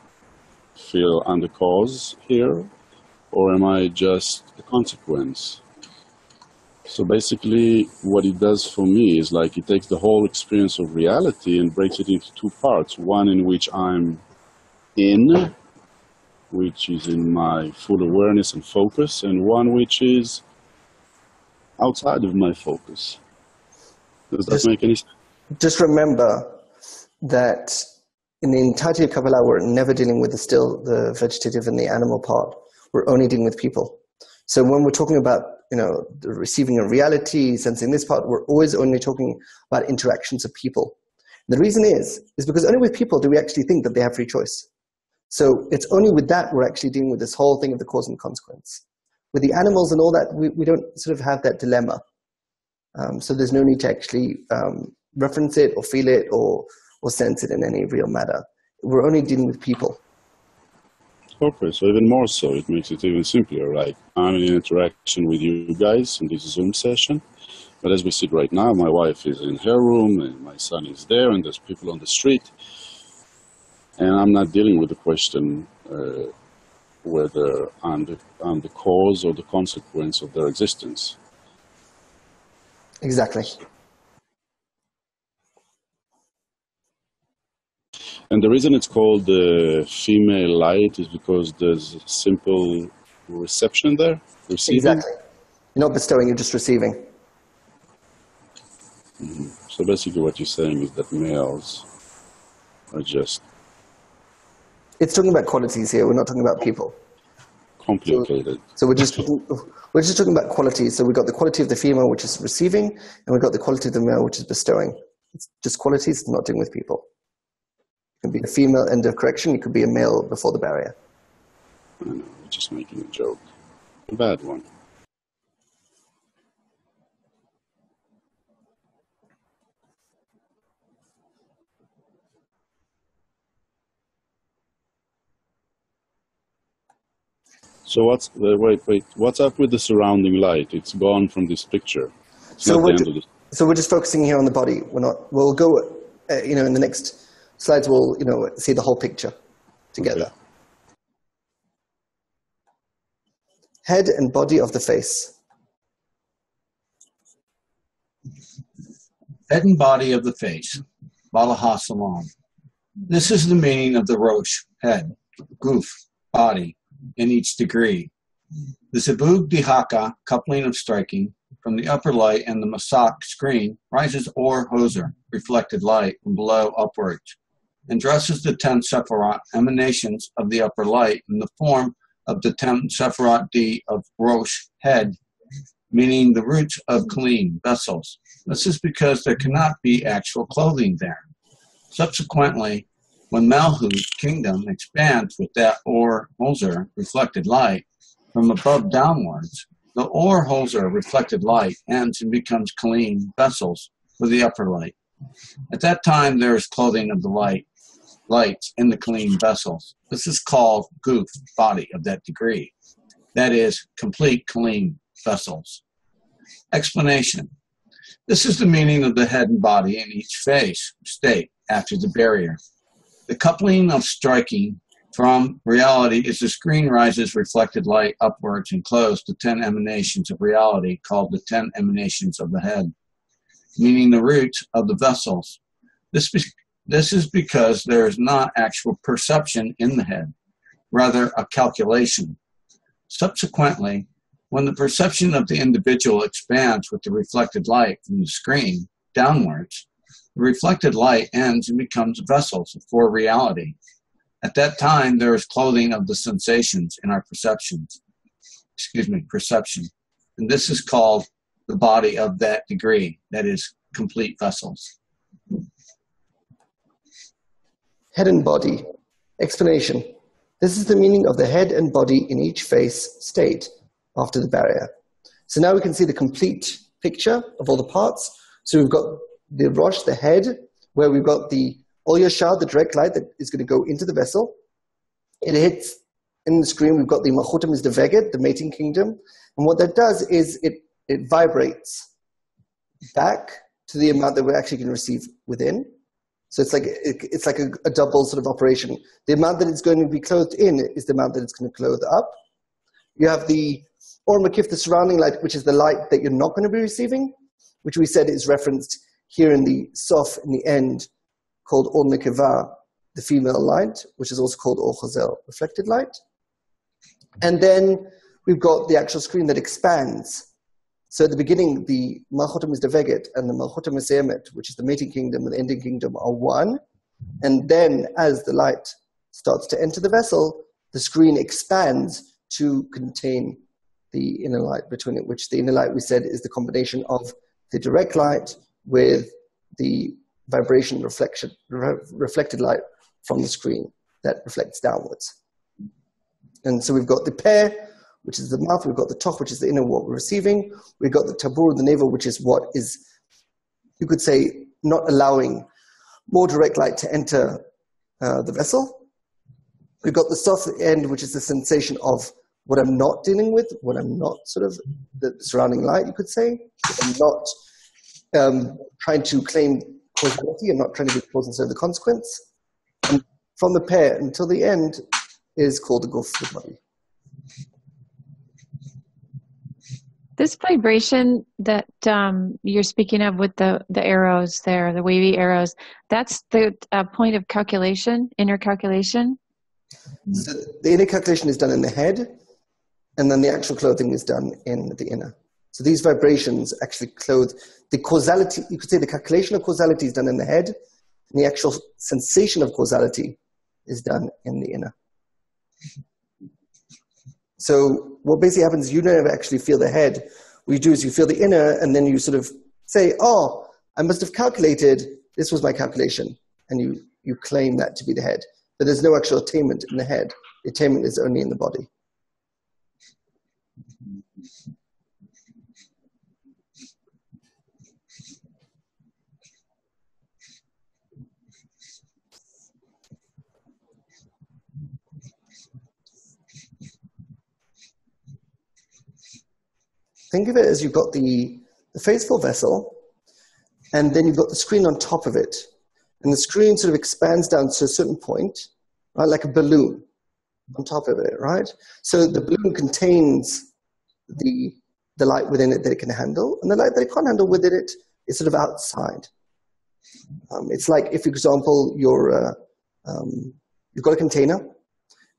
feel I'm the cause here, or am I just a consequence? So basically, what it does for me is like it takes the whole experience of reality and breaks it into two parts. One in which I'm in, which is in my full awareness and focus, and one which is outside of my focus. Does that make any sense? Just remember that in the entirety of Kabbalah, we're never dealing with the vegetative and the animal part. We're only dealing with people. So when we're talking about, the receiving of reality, sensing this part, we're always only talking about interactions of people. The reason is because only with people do we actually think that they have free choice. So it's only with that we're actually dealing with this whole thing of the cause and consequence. With the animals and all that, we don't sort of have that dilemma. So there's no need to actually reference it or feel it or sense it in any real matter. We're only dealing with people. Okay, so even more so, it makes it even simpler. Like I'm in interaction with you guys in this Zoom session, but as we sit right now, my wife is in her room and my son is there and there's people on the street. And I'm not dealing with the question whether I'm the cause or the consequence of their existence. Exactly. And the reason it's called the female light is because there's a simple reception there, receiving. Exactly. You're not bestowing, you're just receiving. Mm-hmm. So basically what you're saying is that males are just... It's talking about qualities here, we're not talking about people. Complicated. So we're just talking about qualities. So we've got the quality of the female, which is receiving, and we've got the quality of the male, which is bestowing. It's just qualities, it's not dealing with people. It can be a female end of correction, it could be a male before the barrier. I know, we're just making a joke. A bad one. So what's up with the surrounding light? It's gone from this picture. So we're just focusing here on the body. We'll go, in the next Slides will, see the whole picture together. Okay. Head and body of the face. Head and body of the face, Balaha Salam. This is the meaning of the Rosh, head, Guf, body, in each degree. The Zebug Dihaka, coupling of striking, from the upper light and the Masak screen, rises Or Hoser, reflected light, from below upwards, and dresses the 10 Sephirat emanations of the upper light in the form of the 10 Sephirat D of Rosh, head, meaning the roots of Kalim, vessels. This is because there cannot be actual clothing there. Subsequently, when Malhut, kingdom, expands with that Or Hoser, reflected light, from above downwards, the Or Hoser, reflected light, ends and becomes Kalim, vessels, for the upper light. At that time, there is clothing of the lights in the Kalim vessels. This is called Guf, body of that degree. That is, complete Kalim vessels. Explanation. This is the meaning of the head and body in each face, state, after the barrier. The coupling of striking from reality is the screen rises reflected light upwards and close to 10 emanations of reality called the 10 emanations of the head, meaning the roots of the vessels. This is because there is not actual perception in the head, rather a calculation. Subsequently, when the perception of the individual expands with the reflected light from the screen downwards, the reflected light ends and becomes vessels for reality. At that time, there is clothing of the sensations in our perception. And this is called the body of that degree, that is, complete vessels. Head and body. Explanation. This is the meaning of the head and body in each face, state, after the barrier. So now we can see the complete picture of all the parts. So we've got the Rosh, the head, where we've got the Ol Yashar, the direct light that is going to go into the vessel. It hits in the screen. We've got the Malchutim is the Veged, the mating kingdom. And what that does is it vibrates back to the amount that we're actually going to receive within. So it's like a double sort of operation. The amount that it's going to be clothed in is the amount that it's going to clothe up. You have the Or Makif, the surrounding light, which is the light that you're not going to be receiving, which we said is referenced here in the Sof, in the end, called Or Nekeva, the female light, which is also called Or Chazel, reflected light. And then we've got the actual screen that expands. So at the beginning, the Malchutim is the Veget and the Malchutim is Emet, which is the mating kingdom and the ending kingdom, are one. And then as the light starts to enter the vessel, the screen expands to contain the inner light between it, which the inner light we said is the combination of the direct light with the vibration reflected light from the screen that reflects downwards. And so we've got the pair, which is the mouth. We've got the toch, which is the inner what we're receiving. We've got the tabur, the navel, which is what is, you could say, not allowing more direct light to enter the vessel. We've got the soft end, which is the sensation of what I'm not dealing with, what I'm not sort of the surrounding light, you could say. I'm not trying to claim causality. I'm not trying to be cause instead of the consequence. And from the pair until the end is called the guf, the body. This vibration that you're speaking of with the arrows there, the wavy arrows, that's the point of calculation, inner calculation? So the inner calculation is done in the head, and then the actual clothing is done in the inner. So these vibrations actually clothe the causality. You could say the calculation of causality is done in the head, and the actual sensation of causality is done in the inner. So what basically happens is you never actually feel the head. What you do is you feel the inner, and then you sort of say, oh, I must have calculated, this was my calculation, and you claim that to be the head. But there's no actual attainment in the head. The attainment is only in the body. Think of it as you've got the faithful vessel, and then you've got the screen on top of it. And the screen sort of expands down to a certain point, right, like a balloon on top of it, right? So the balloon contains the light within it that it can handle, and the light that it can't handle within it is sort of outside. It's like if, for example, you've got a container,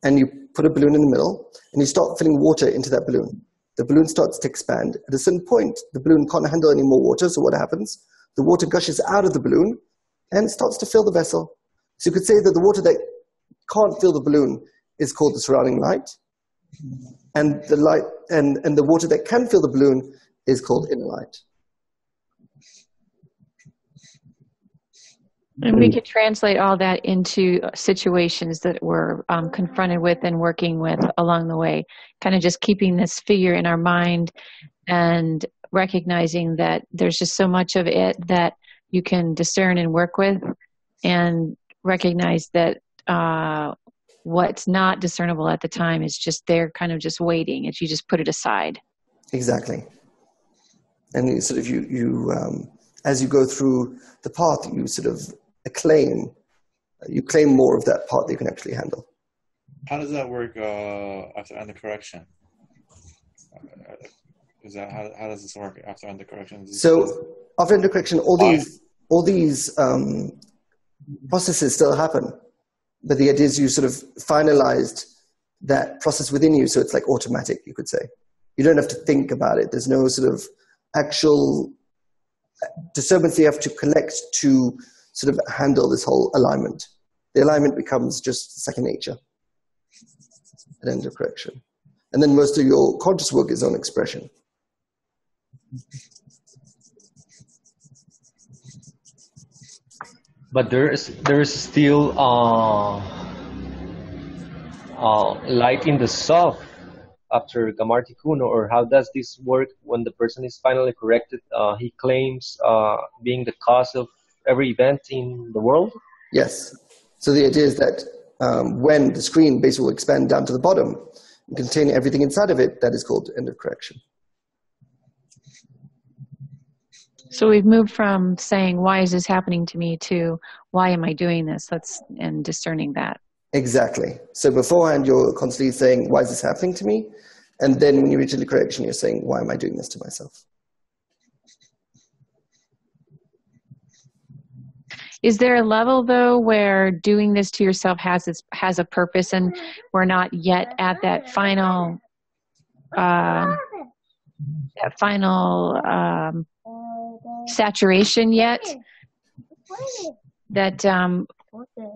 and you put a balloon in the middle, and you start filling water into that balloon. The balloon starts to expand. At a certain point, the balloon can't handle any more water, so what happens? The water gushes out of the balloon and starts to fill the vessel. So you could say that the water that can't fill the balloon is called the surrounding light, and the light and the water that can fill the balloon is called inner light. And we could translate all that into situations that we're confronted with and working with along the way, kind of just keeping this figure in our mind and recognizing that there's just so much of it that you can discern and work with, and recognize that what's not discernible at the time is just there, kind of just waiting. If you just put it aside. Exactly. And you sort of as you go through the path, you sort of claim more of that part that you can actually handle. How does that work after under correction? How does this work after under correction? So after under correction, all these processes still happen, but the idea is you sort of finalized that process within you, so it's like automatic, you could say. You don't have to think about it. There's no sort of actual disturbance you have to collect to sort of handle this whole alignment. The alignment becomes just second nature at end of correction. And then most of your conscious work is on expression. But there is still light in the soft after Gamma Tikkun, or how does this work when the person is finally corrected? He claims being the cause of every event in the world? Yes. So the idea is that when the screen basically will expand down to the bottom and contain everything inside of it, that is called end of correction. So we've moved from saying, why is this happening to me, to why am I doing this? And discerning that. Exactly. So beforehand, you're constantly saying, why is this happening to me? And then when you reach the correction, you're saying, why am I doing this to myself? Is there a level, though, where doing this to yourself has a purpose, and we're not yet at that final saturation yet? That okay.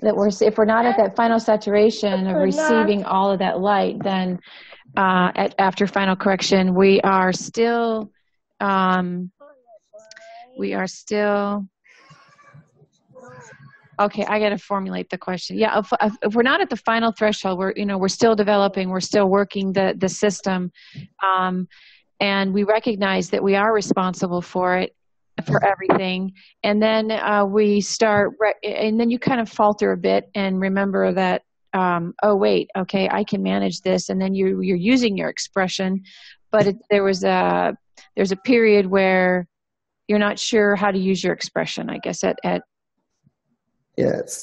That if we're not at that final saturation of receiving all of that light, then after final correction, we are still. Okay, I got to formulate the question. Yeah, if we're not at the final threshold, we're still developing, we're still working the system, and we recognize that we are responsible for everything. And then we start, and then you kind of falter a bit and remember that, oh wait, okay, I can manage this. And then you're using your expression, but there's a period where you're not sure how to use your expression, I guess, it's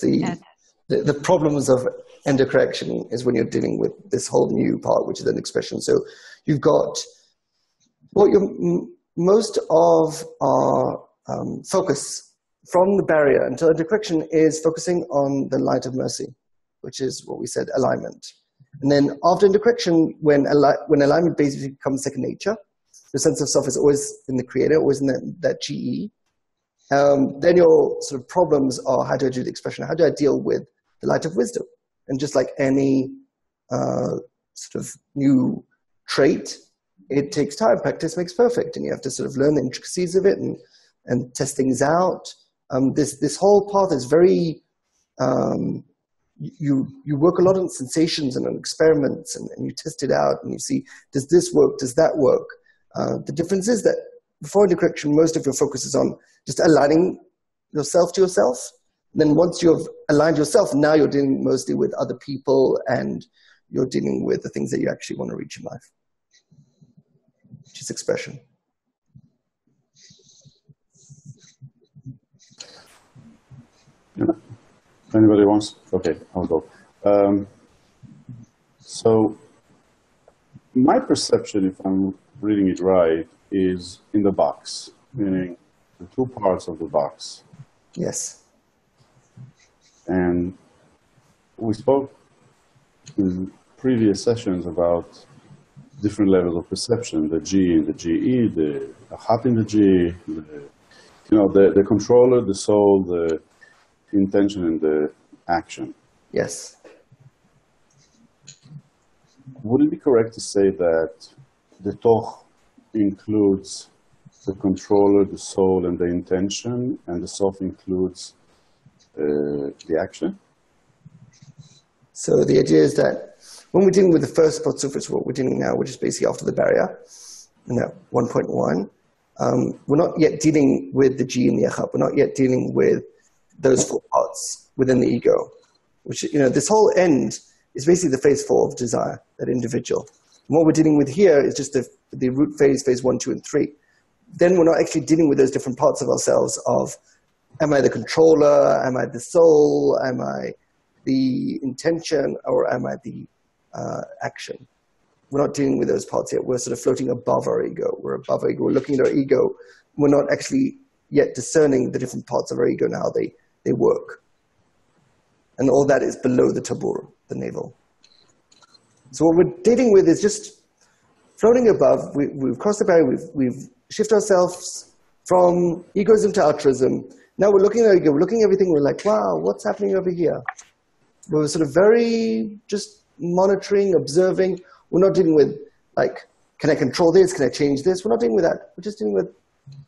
the problems of end of correction is when you're dealing with this whole new part, which is an expression. So you've got most of our focus from the barrier until end of correction is focusing on the light of mercy, which is what we said, alignment. And then after end of correction, when alignment basically becomes second nature, the sense of self is always in the creator, always in that GE. Then your sort of problems are, how do I do the expression? How do I deal with the light of wisdom? And just like any sort of new trait, it takes time. Practice makes perfect, and you have to sort of learn the intricacies of it and test things out. This whole path is very. You work a lot on sensations and on experiments, and you test it out, and you see, does this work? Does that work? The difference is that before end of correction, most of your focus is on just aligning yourself to yourself. And then once you've aligned yourself, now you're dealing mostly with other people, and you're dealing with the things that you actually want to reach in life, which is expression. Anybody wants? Okay, I'll go. So my perception, if I'm reading it right, is in the box, meaning the two parts of the box. Yes. And we spoke in previous sessions about different levels of perception, the G and the GE, the hat in the G, the controller, the soul, the intention, and the action. Yes. Would it be correct to say that the toch includes the controller, the soul, and the intention, and the sof includes the action? So the idea is that when we're dealing with the first Potsufis, what we're dealing now, which is basically after the barrier, 1.1, we're not yet dealing with the G and the Echad. We're not yet dealing with those four parts within the ego, which, this whole end is basically the phase 4 of desire, that individual. And what we're dealing with here is just the root phase 1, 2, and 3. Then we're not actually dealing with those different parts of ourselves of, am I the controller? Am I the soul? Am I the intention? Or am I the action? We're not dealing with those parts yet. We're sort of floating above our ego. We're above our ego. We're looking at our ego. We're not actually yet discerning the different parts of our ego and how they work. And all that is below the tabur, the navel. So what we're dealing with is just floating above. We've crossed the barrier. We've shifted ourselves from egoism to altruism. Now we're looking at our ego. We're looking at everything. We're like, wow, what's happening over here? We're sort of very just monitoring, observing. We're not dealing with, like, can I control this? Can I change this? We're not dealing with that. We're just dealing with,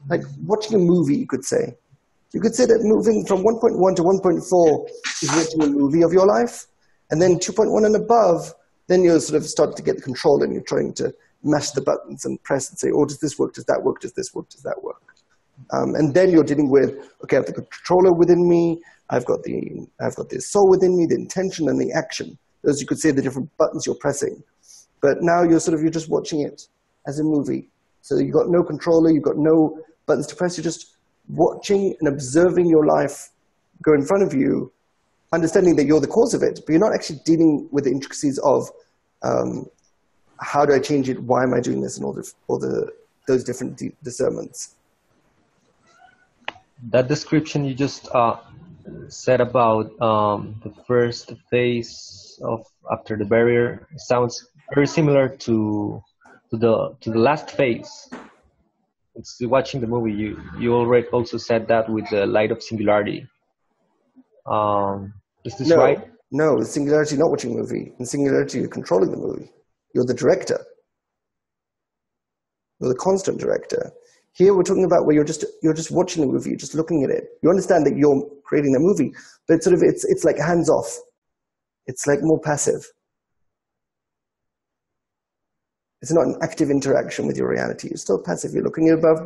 like, watching a movie, you could say. You could say that moving from 1.1 to 1.4 is watching a movie of your life. And then 2.1 and above, then you'll sort of start to get the control and you're trying to mash the buttons and press and say, oh, does this work? Does that work? Does this work? Does that work? And then you're dealing with, okay, I have the controller within me. I've got the soul within me, the intention and the action. Those, you could say, the different buttons you're pressing. But now you're just watching it as a movie. So you've got no controller, you've got no buttons to press. You're just watching and observing your life go in front of you, understanding that you're the cause of it, but you're not actually dealing with the intricacies of how do I change it, why am I doing this, and those different discernments. That description you just said about the first phase of after the barrier sounds very similar to the last phase. It's watching the movie. You already also said that with the light of singularity. Is this right? No, in singularity, not watching a movie. In singularity, you're controlling the movie. You're the director. You're the constant director. Here we're talking about where you're just watching the movie, you're just looking at it. You understand that you're creating the movie, but it's like hands off. It's like more passive. It's not an active interaction with your reality. You're still passive. You're looking above.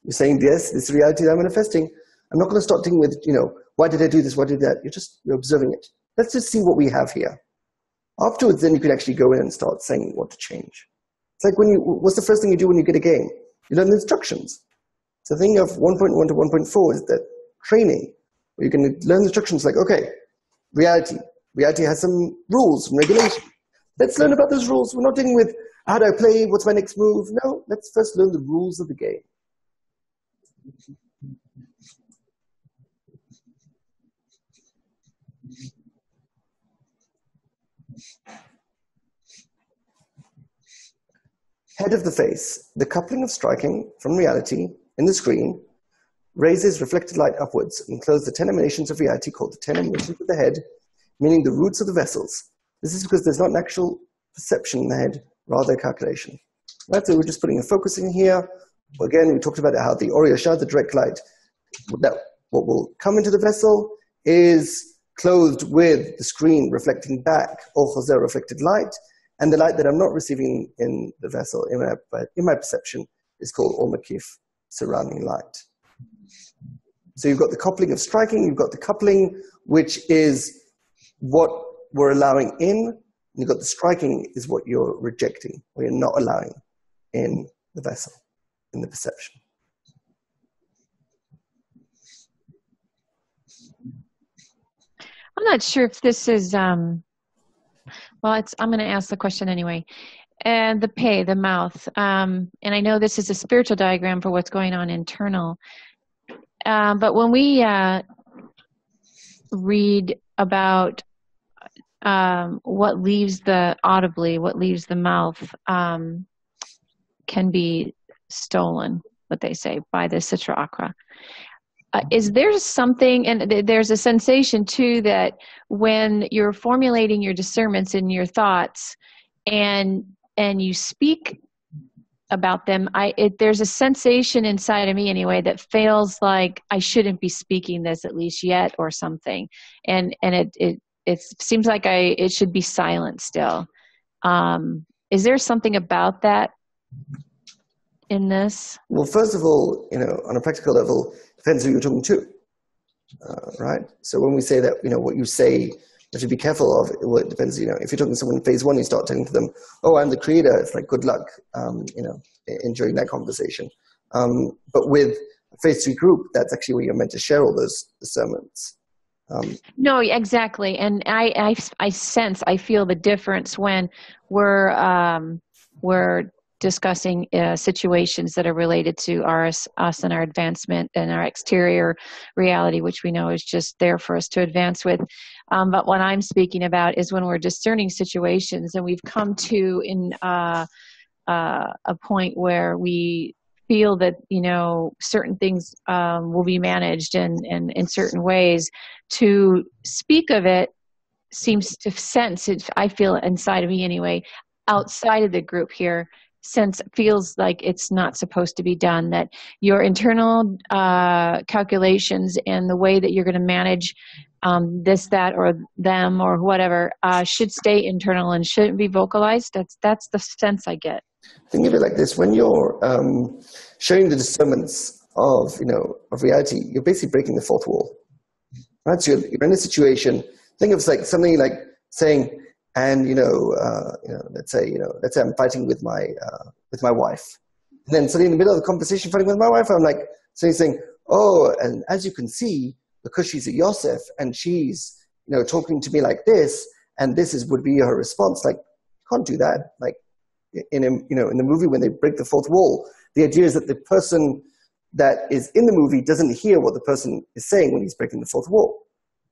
You're saying, yes, this reality that I'm manifesting. I'm not going to start dealing with, why did I do this? Why did that? You're observing it. Let's just see what we have here. Afterwards, then you can actually go in and start saying what to change. It's like what's the first thing you do when you get a game? You learn the instructions. So the thing of 1.1 to 1.4 is that training, where you can learn the instructions like, okay, reality. Reality has some rules and regulations. Let's learn about those rules. We're not dealing with how do I play, what's my next move? No, let's first learn the rules of the game. Head of the face, the coupling of striking from reality in the screen raises reflected light upwards and closes the 10 emanations of reality called the 10 emanations of the head, meaning the roots of the vessels. This is because there's not an actual perception in the head, rather a calculation. Right, so we're just putting a focus in here. Again, we talked about how the Ori Yashad, the direct light, that what will come into the vessel is clothed with the screen reflecting back, Or Chazer reflected light, and the light that I'm not receiving in the vessel, in my perception, is called Or Makif, surrounding light. So you've got the coupling of striking, you've got the coupling, which is what we're allowing in, and you've got the striking is what you're rejecting, or you're not allowing in the vessel, in the perception. I'm not sure if this is, well, I'm going to ask the question anyway. And the mouth. And I know this is a spiritual diagram for what's going on internal. But when we read about what leaves the mouth can be stolen, what they say, by the Sitra Akra. Is there something, and there's a sensation too, that when you're formulating your discernments in your thoughts and you speak about them, there's a sensation inside of me anyway that feels like I shouldn't be speaking this at least yet or something, and it seems like it should be silent still. Is there something about that in this? Well, first of all, on a practical level, depends who you're talking to, right? So when we say that, what you say, you have to be careful of. Well, it depends, if you're talking to someone in phase one, you start telling them, oh, I'm the creator. It's like, good luck, enjoying that conversation. But with a phase three group, that's actually where you're meant to share all those discernments. No, exactly. And I feel the difference when we're discussing situations that are related to us and our advancement and our exterior reality, which we know is just there for us to advance with. But what I'm speaking about is when we're discerning situations and we've come to a point where we feel that, certain things will be managed and in certain ways. To speak of it seems to sense it, I feel inside of me anyway, outside of the group here, feels like it's not supposed to be done, that your internal calculations and the way that you're going to manage this, that, or them, or whatever, should stay internal and shouldn't be vocalized. That's the sense I get. Think of it like this: when you're showing the discernments of reality, you're basically breaking the fourth wall, right? So you're in a situation. Think of it like something like saying, and let's say I'm fighting with my wife, and then suddenly in the middle of the conversation fighting with my wife, I'm like saying, oh, and as you can see, because she's a Yosef and she's talking to me like this, and this would be her response. Like, you can't do that. Like in the movie when they break the fourth wall, the idea is that the person that is in the movie doesn't hear what the person is saying when he's breaking the fourth wall,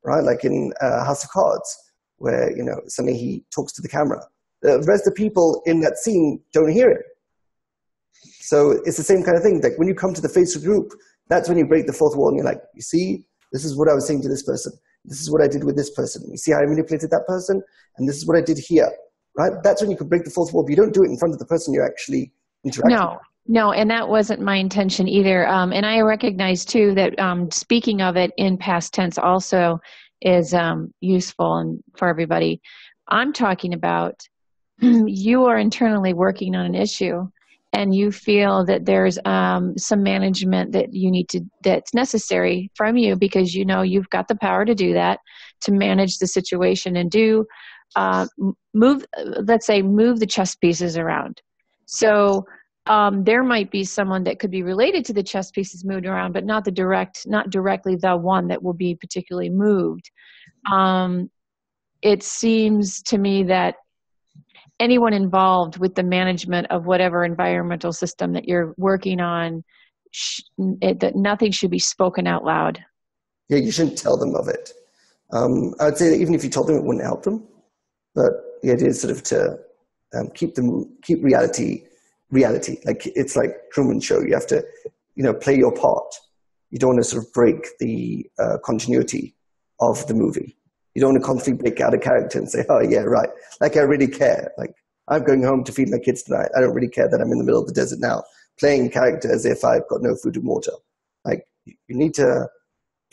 right? Like in House of Cards, where suddenly he talks to the camera. The rest of the people in that scene don't hear it. So it's the same kind of thing. Like when you come to the face of group, that's when you break the fourth wall and you're like, you see, this is what I was saying to this person. This is what I did with this person. You see how I manipulated that person? And this is what I did here, right? That's when you can break the fourth wall, but you don't do it in front of the person you're actually interacting with. No, and that wasn't my intention either. And I recognize too that speaking of it in past tense also is useful and for everybody. I'm talking about you are internally working on an issue and you feel that there's some management that that's necessary from you, because you've got the power to do that, to manage the situation and move the chess pieces around. So there might be someone that could be related to the chess pieces moved around, but not directly the one that will be particularly moved. It seems to me that anyone involved with the management of whatever environmental system that you're working on, that nothing should be spoken out loud. Yeah, you shouldn't tell them of it. I would say that even if you told them, it wouldn't help them. But the idea is sort of to keep reality. Like it's like Truman Show. You have to, play your part. You don't want to sort of break the continuity of the movie. You don't want to constantly break out a character and say, oh yeah, right. Like I really care. Like I'm going home to feed my kids tonight. I don't really care that I'm in the middle of the desert now, playing a character as if I've got no food and water. Like you need to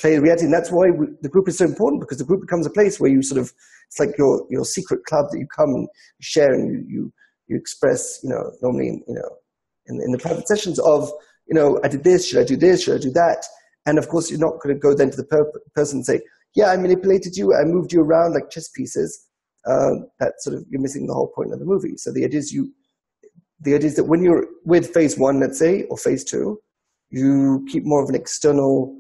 play reality. And that's why the group is so important, because the group becomes a place where you sort of, it's like your secret club that you come and share and you express, normally in the private sessions of, I did this, should I do this, should I do that? And of course, you're not going to go then to the person and say, yeah, I manipulated you, I moved you around like chess pieces. That sort of, you're missing the whole point of the movie. So the idea is that when you're with phase one, let's say, or phase two, you keep more of an external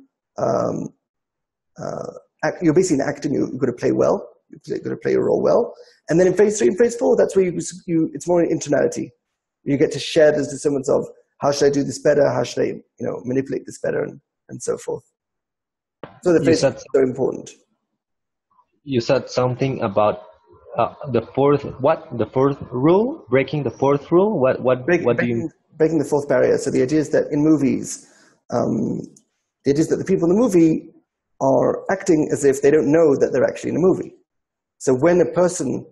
you're basically an actor. You've got to play well. You've got to play your role well. And then in phase 3 and phase 4, that's where it's more internality. You get to share those discernments of how should I do this better? How should I, manipulate this better, and so forth. So the phase is so important. You said something about the fourth rule, breaking the fourth rule. What do you mean? Breaking the fourth barrier. So the idea is that in movies, the idea is that the people in the movie are acting as if they don't know that they're actually in a movie. So when a person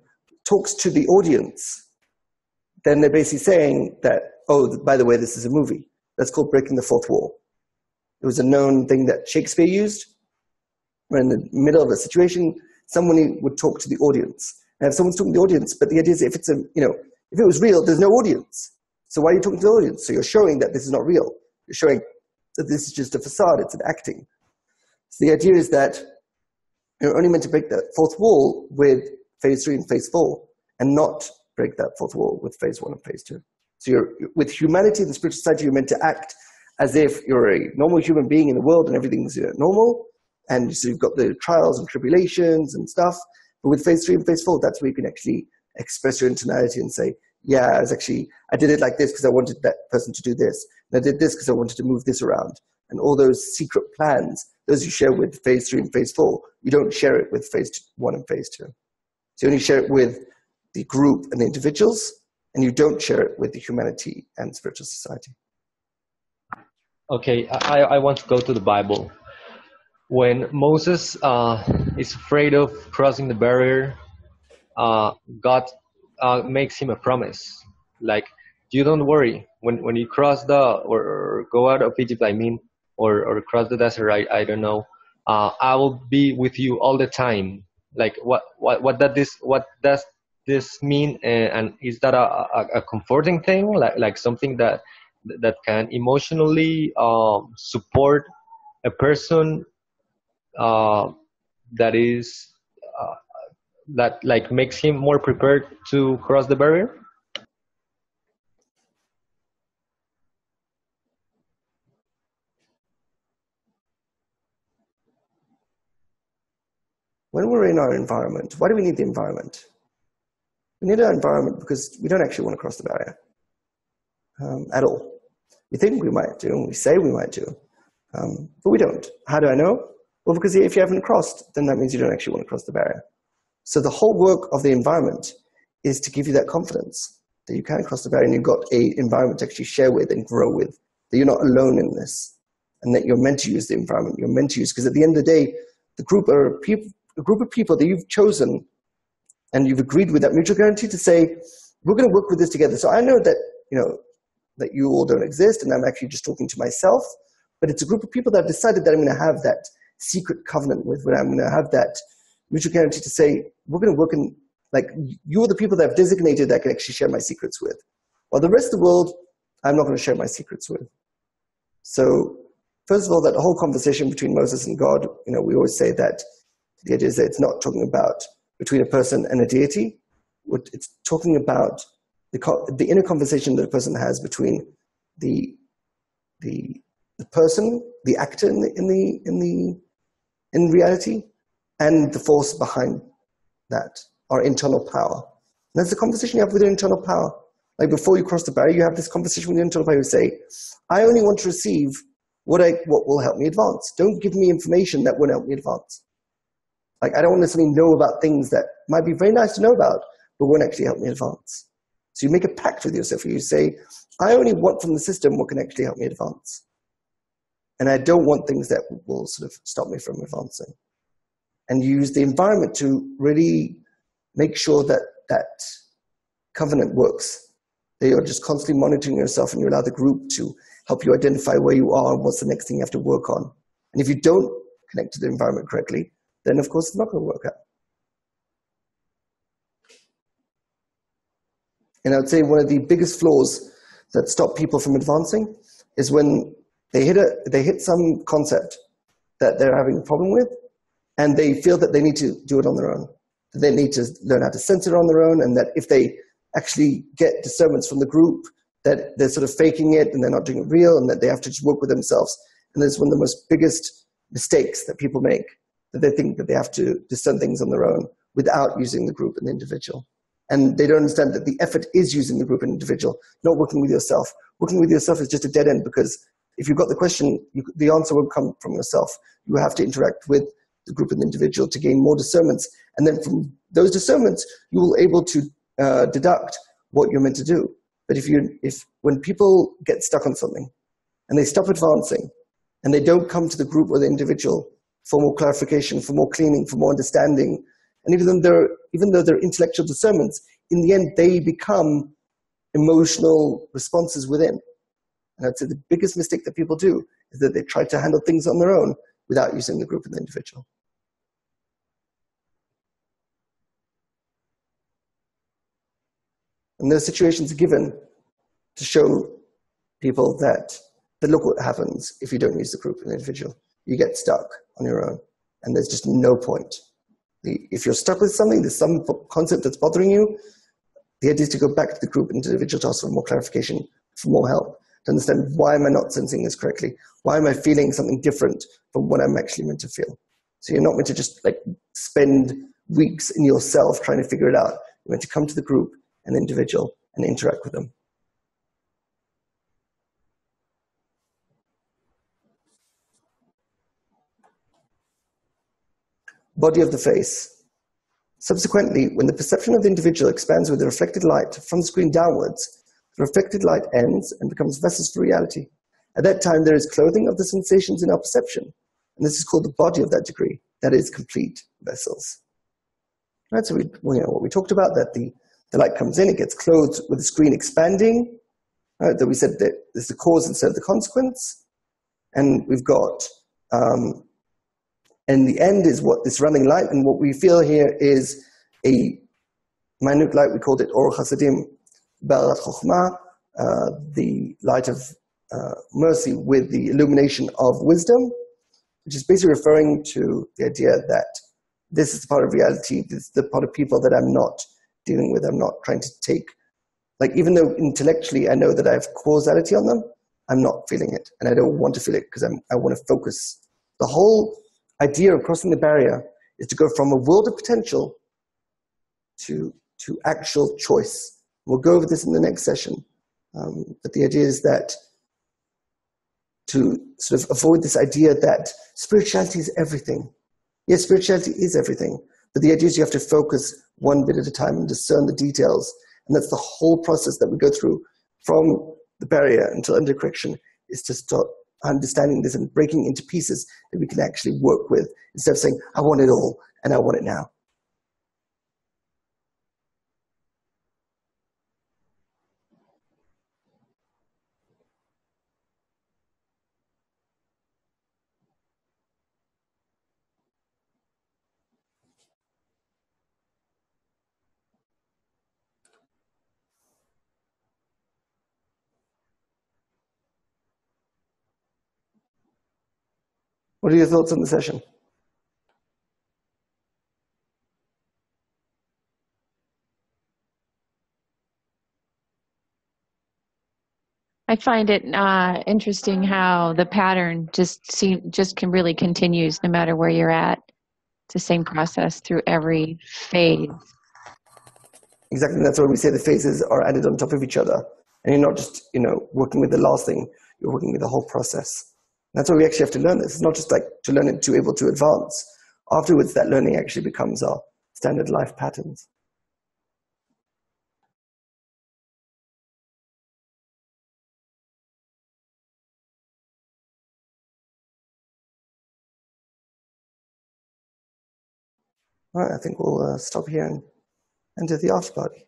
talks to the audience, then they're basically saying that, oh, by the way, this is a movie. That's called breaking the fourth wall. It was a known thing that Shakespeare used. When in the middle of a situation, someone would talk to the audience. And if someone's talking to the audience, but the idea is if it's if it was real, there's no audience. So why are you talking to the audience? So you're showing that this is not real. You're showing that this is just a facade. It's an acting. So the idea is that you're only meant to break that fourth wall with phase 3 and phase 4, and not break that fourth wall with phase 1 and phase 2. So with humanity and the spiritual society, you're meant to act as if you're a normal human being in the world and everything's normal. And so you've got the trials and tribulations and stuff. But with phase 3 and phase 4, that's where you can actually express your internality and say, yeah, I did it like this because I wanted that person to do this. And I did this because I wanted to move this around. And all those secret plans, those you share with phase 3 and phase 4, you don't share it with phase 1 and phase 2. So you only share it with the group and the individuals, and you don't share it with the humanity and spiritual society. Okay, I want to go to the Bible. When Moses is afraid of crossing the barrier, God makes him a promise, like, you don't worry, when you cross or go out of Egypt, or cross the desert, I don't know, I will be with you all the time. Like, what does this mean? And is that a comforting thing, like something that can emotionally support a person that like makes him more prepared to cross the barrier? When we're in our environment, why do we need the environment? We need our environment because we don't actually want to cross the barrier at all. We think we might do, and we say we might do, but we don't. How do I know? Well, because if you haven't crossed, then that means you don't actually want to cross the barrier. So the whole work of the environment is to give you that confidence that you can cross the barrier, and you've got an environment to actually share with and grow with, that you're not alone in this, and that you're meant to use the environment. You're meant to use, because at the end of the day, the group are a group of people that you've chosen, and you've agreed with that mutual guarantee to say, we're going to work with this together. So I know that, that you all don't exist, and I'm actually just talking to myself, but it's a group of people that have decided that I'm going to have that secret covenant with, where I'm going to have that mutual guarantee to say, we're going to work in, like, you're the people that I've designated that I can actually share my secrets with. While the rest of the world, I'm not going to share my secrets with. So, first of all, that whole conversation between Moses and God, we always say that the idea is that it's not talking about between a person and a deity. It's talking about the inner conversation that a person has between the person, the actor in reality, and the force behind that, our internal power. And that's the conversation you have with your internal power. Like, before you cross the barrier, you have this conversation with your internal power. You say, I only want to receive what will help me advance. Don't give me information that won't help me advance. Like, I don't want to necessarily know about things that might be very nice to know about, but won't actually help me advance. So you make a pact with yourself. You say, I only want from the system what can actually help me advance. And I don't want things that will sort of stop me from advancing. And you use the environment to really make sure that that covenant works. That you're just constantly monitoring yourself, and you allow the group to help you identify where you are and what's the next thing you have to work on. And if you don't connect to the environment correctly, then of course it's not going to work out. And I would say one of the biggest flaws that stop people from advancing is when they hit some concept that they're having a problem with, and they feel that they need to do it on their own. They need to learn how to sense it on their own, and that if they actually get discernments from the group, that they're sort of faking it and they're not doing it real, and that they have to just work with themselves. And that's one of the most biggest mistakes that people make. that they think that they have to discern things on their own without using the group and the individual. And they don't understand that the effort is using the group and individual, not working with yourself. Working with yourself is just a dead end, because if you've got the question, the answer won't come from yourself. You have to interact with the group and the individual to gain more discernments. And then from those discernments, you will be able to deduct what you're meant to do. But when people get stuck on something and they stop advancing and they don't come to the group or the individual for more clarification, for more cleaning, for more understanding, and even though they're intellectual discernments, in the end they become emotional responses within. And I'd say the biggest mistake that people do is that they try to handle things on their own without using the group and the individual. And those situations are given to show people that look what happens if you don't use the group and the individual. You get stuck on your own, and there's just no point. If you're stuck with something, there's some concept that's bothering you, the idea is to go back to the group and individual to ask for more clarification, for more help, to understand, why am I not sensing this correctly? Why am I feeling something different from what I'm actually meant to feel? So you're not meant to just spend weeks in yourself trying to figure it out. You're meant to come to the group and individual and interact with them. Body of the face. Subsequently, when the perception of the individual expands with the reflected light from the screen downwards, the reflected light ends and becomes vessels for reality. At that time, there is clothing of the sensations in our perception, and this is called the body of that degree. That is complete vessels. Right, so what we talked about, that the light comes in, it gets clothed with the screen expanding. Right, that we said that there's the cause instead of the consequence, and we've got. And the end is what this running light, and what we feel here is a minute light. We called it Or Chasadim Ba'arat Chokhmah, the light of mercy with the illumination of wisdom, which is basically referring to the idea that this is the part of reality, this is the part of people that I'm not dealing with. I'm not trying to take, even though intellectually I know that I have causality on them, I'm not feeling it, and I don't want to feel it because I want to focus. The whole idea of crossing the barrier is to go from a world of potential to actual choice. We'll go over this in the next session. But the idea is that to sort of avoid this idea that spirituality is everything. Yes, spirituality is everything. But the idea is you have to focus one bit at a time and discern the details. And that's the whole process that we go through from the barrier until under correction, is to start understanding this and breaking into pieces that we can actually work with, instead of saying, I want it all and I want it now. What are your thoughts on the session? I find it interesting how the pattern just can really continues no matter where you're at. It's the same process through every phase. Exactly, that's why we say the phases are added on top of each other. And you're not just, working with the last thing, you're working with the whole process. And that's why we actually have to learn this. It's not just to learn it to be able to advance. Afterwards, that learning actually becomes our standard life patterns. All right, I think we'll stop here and enter the after party.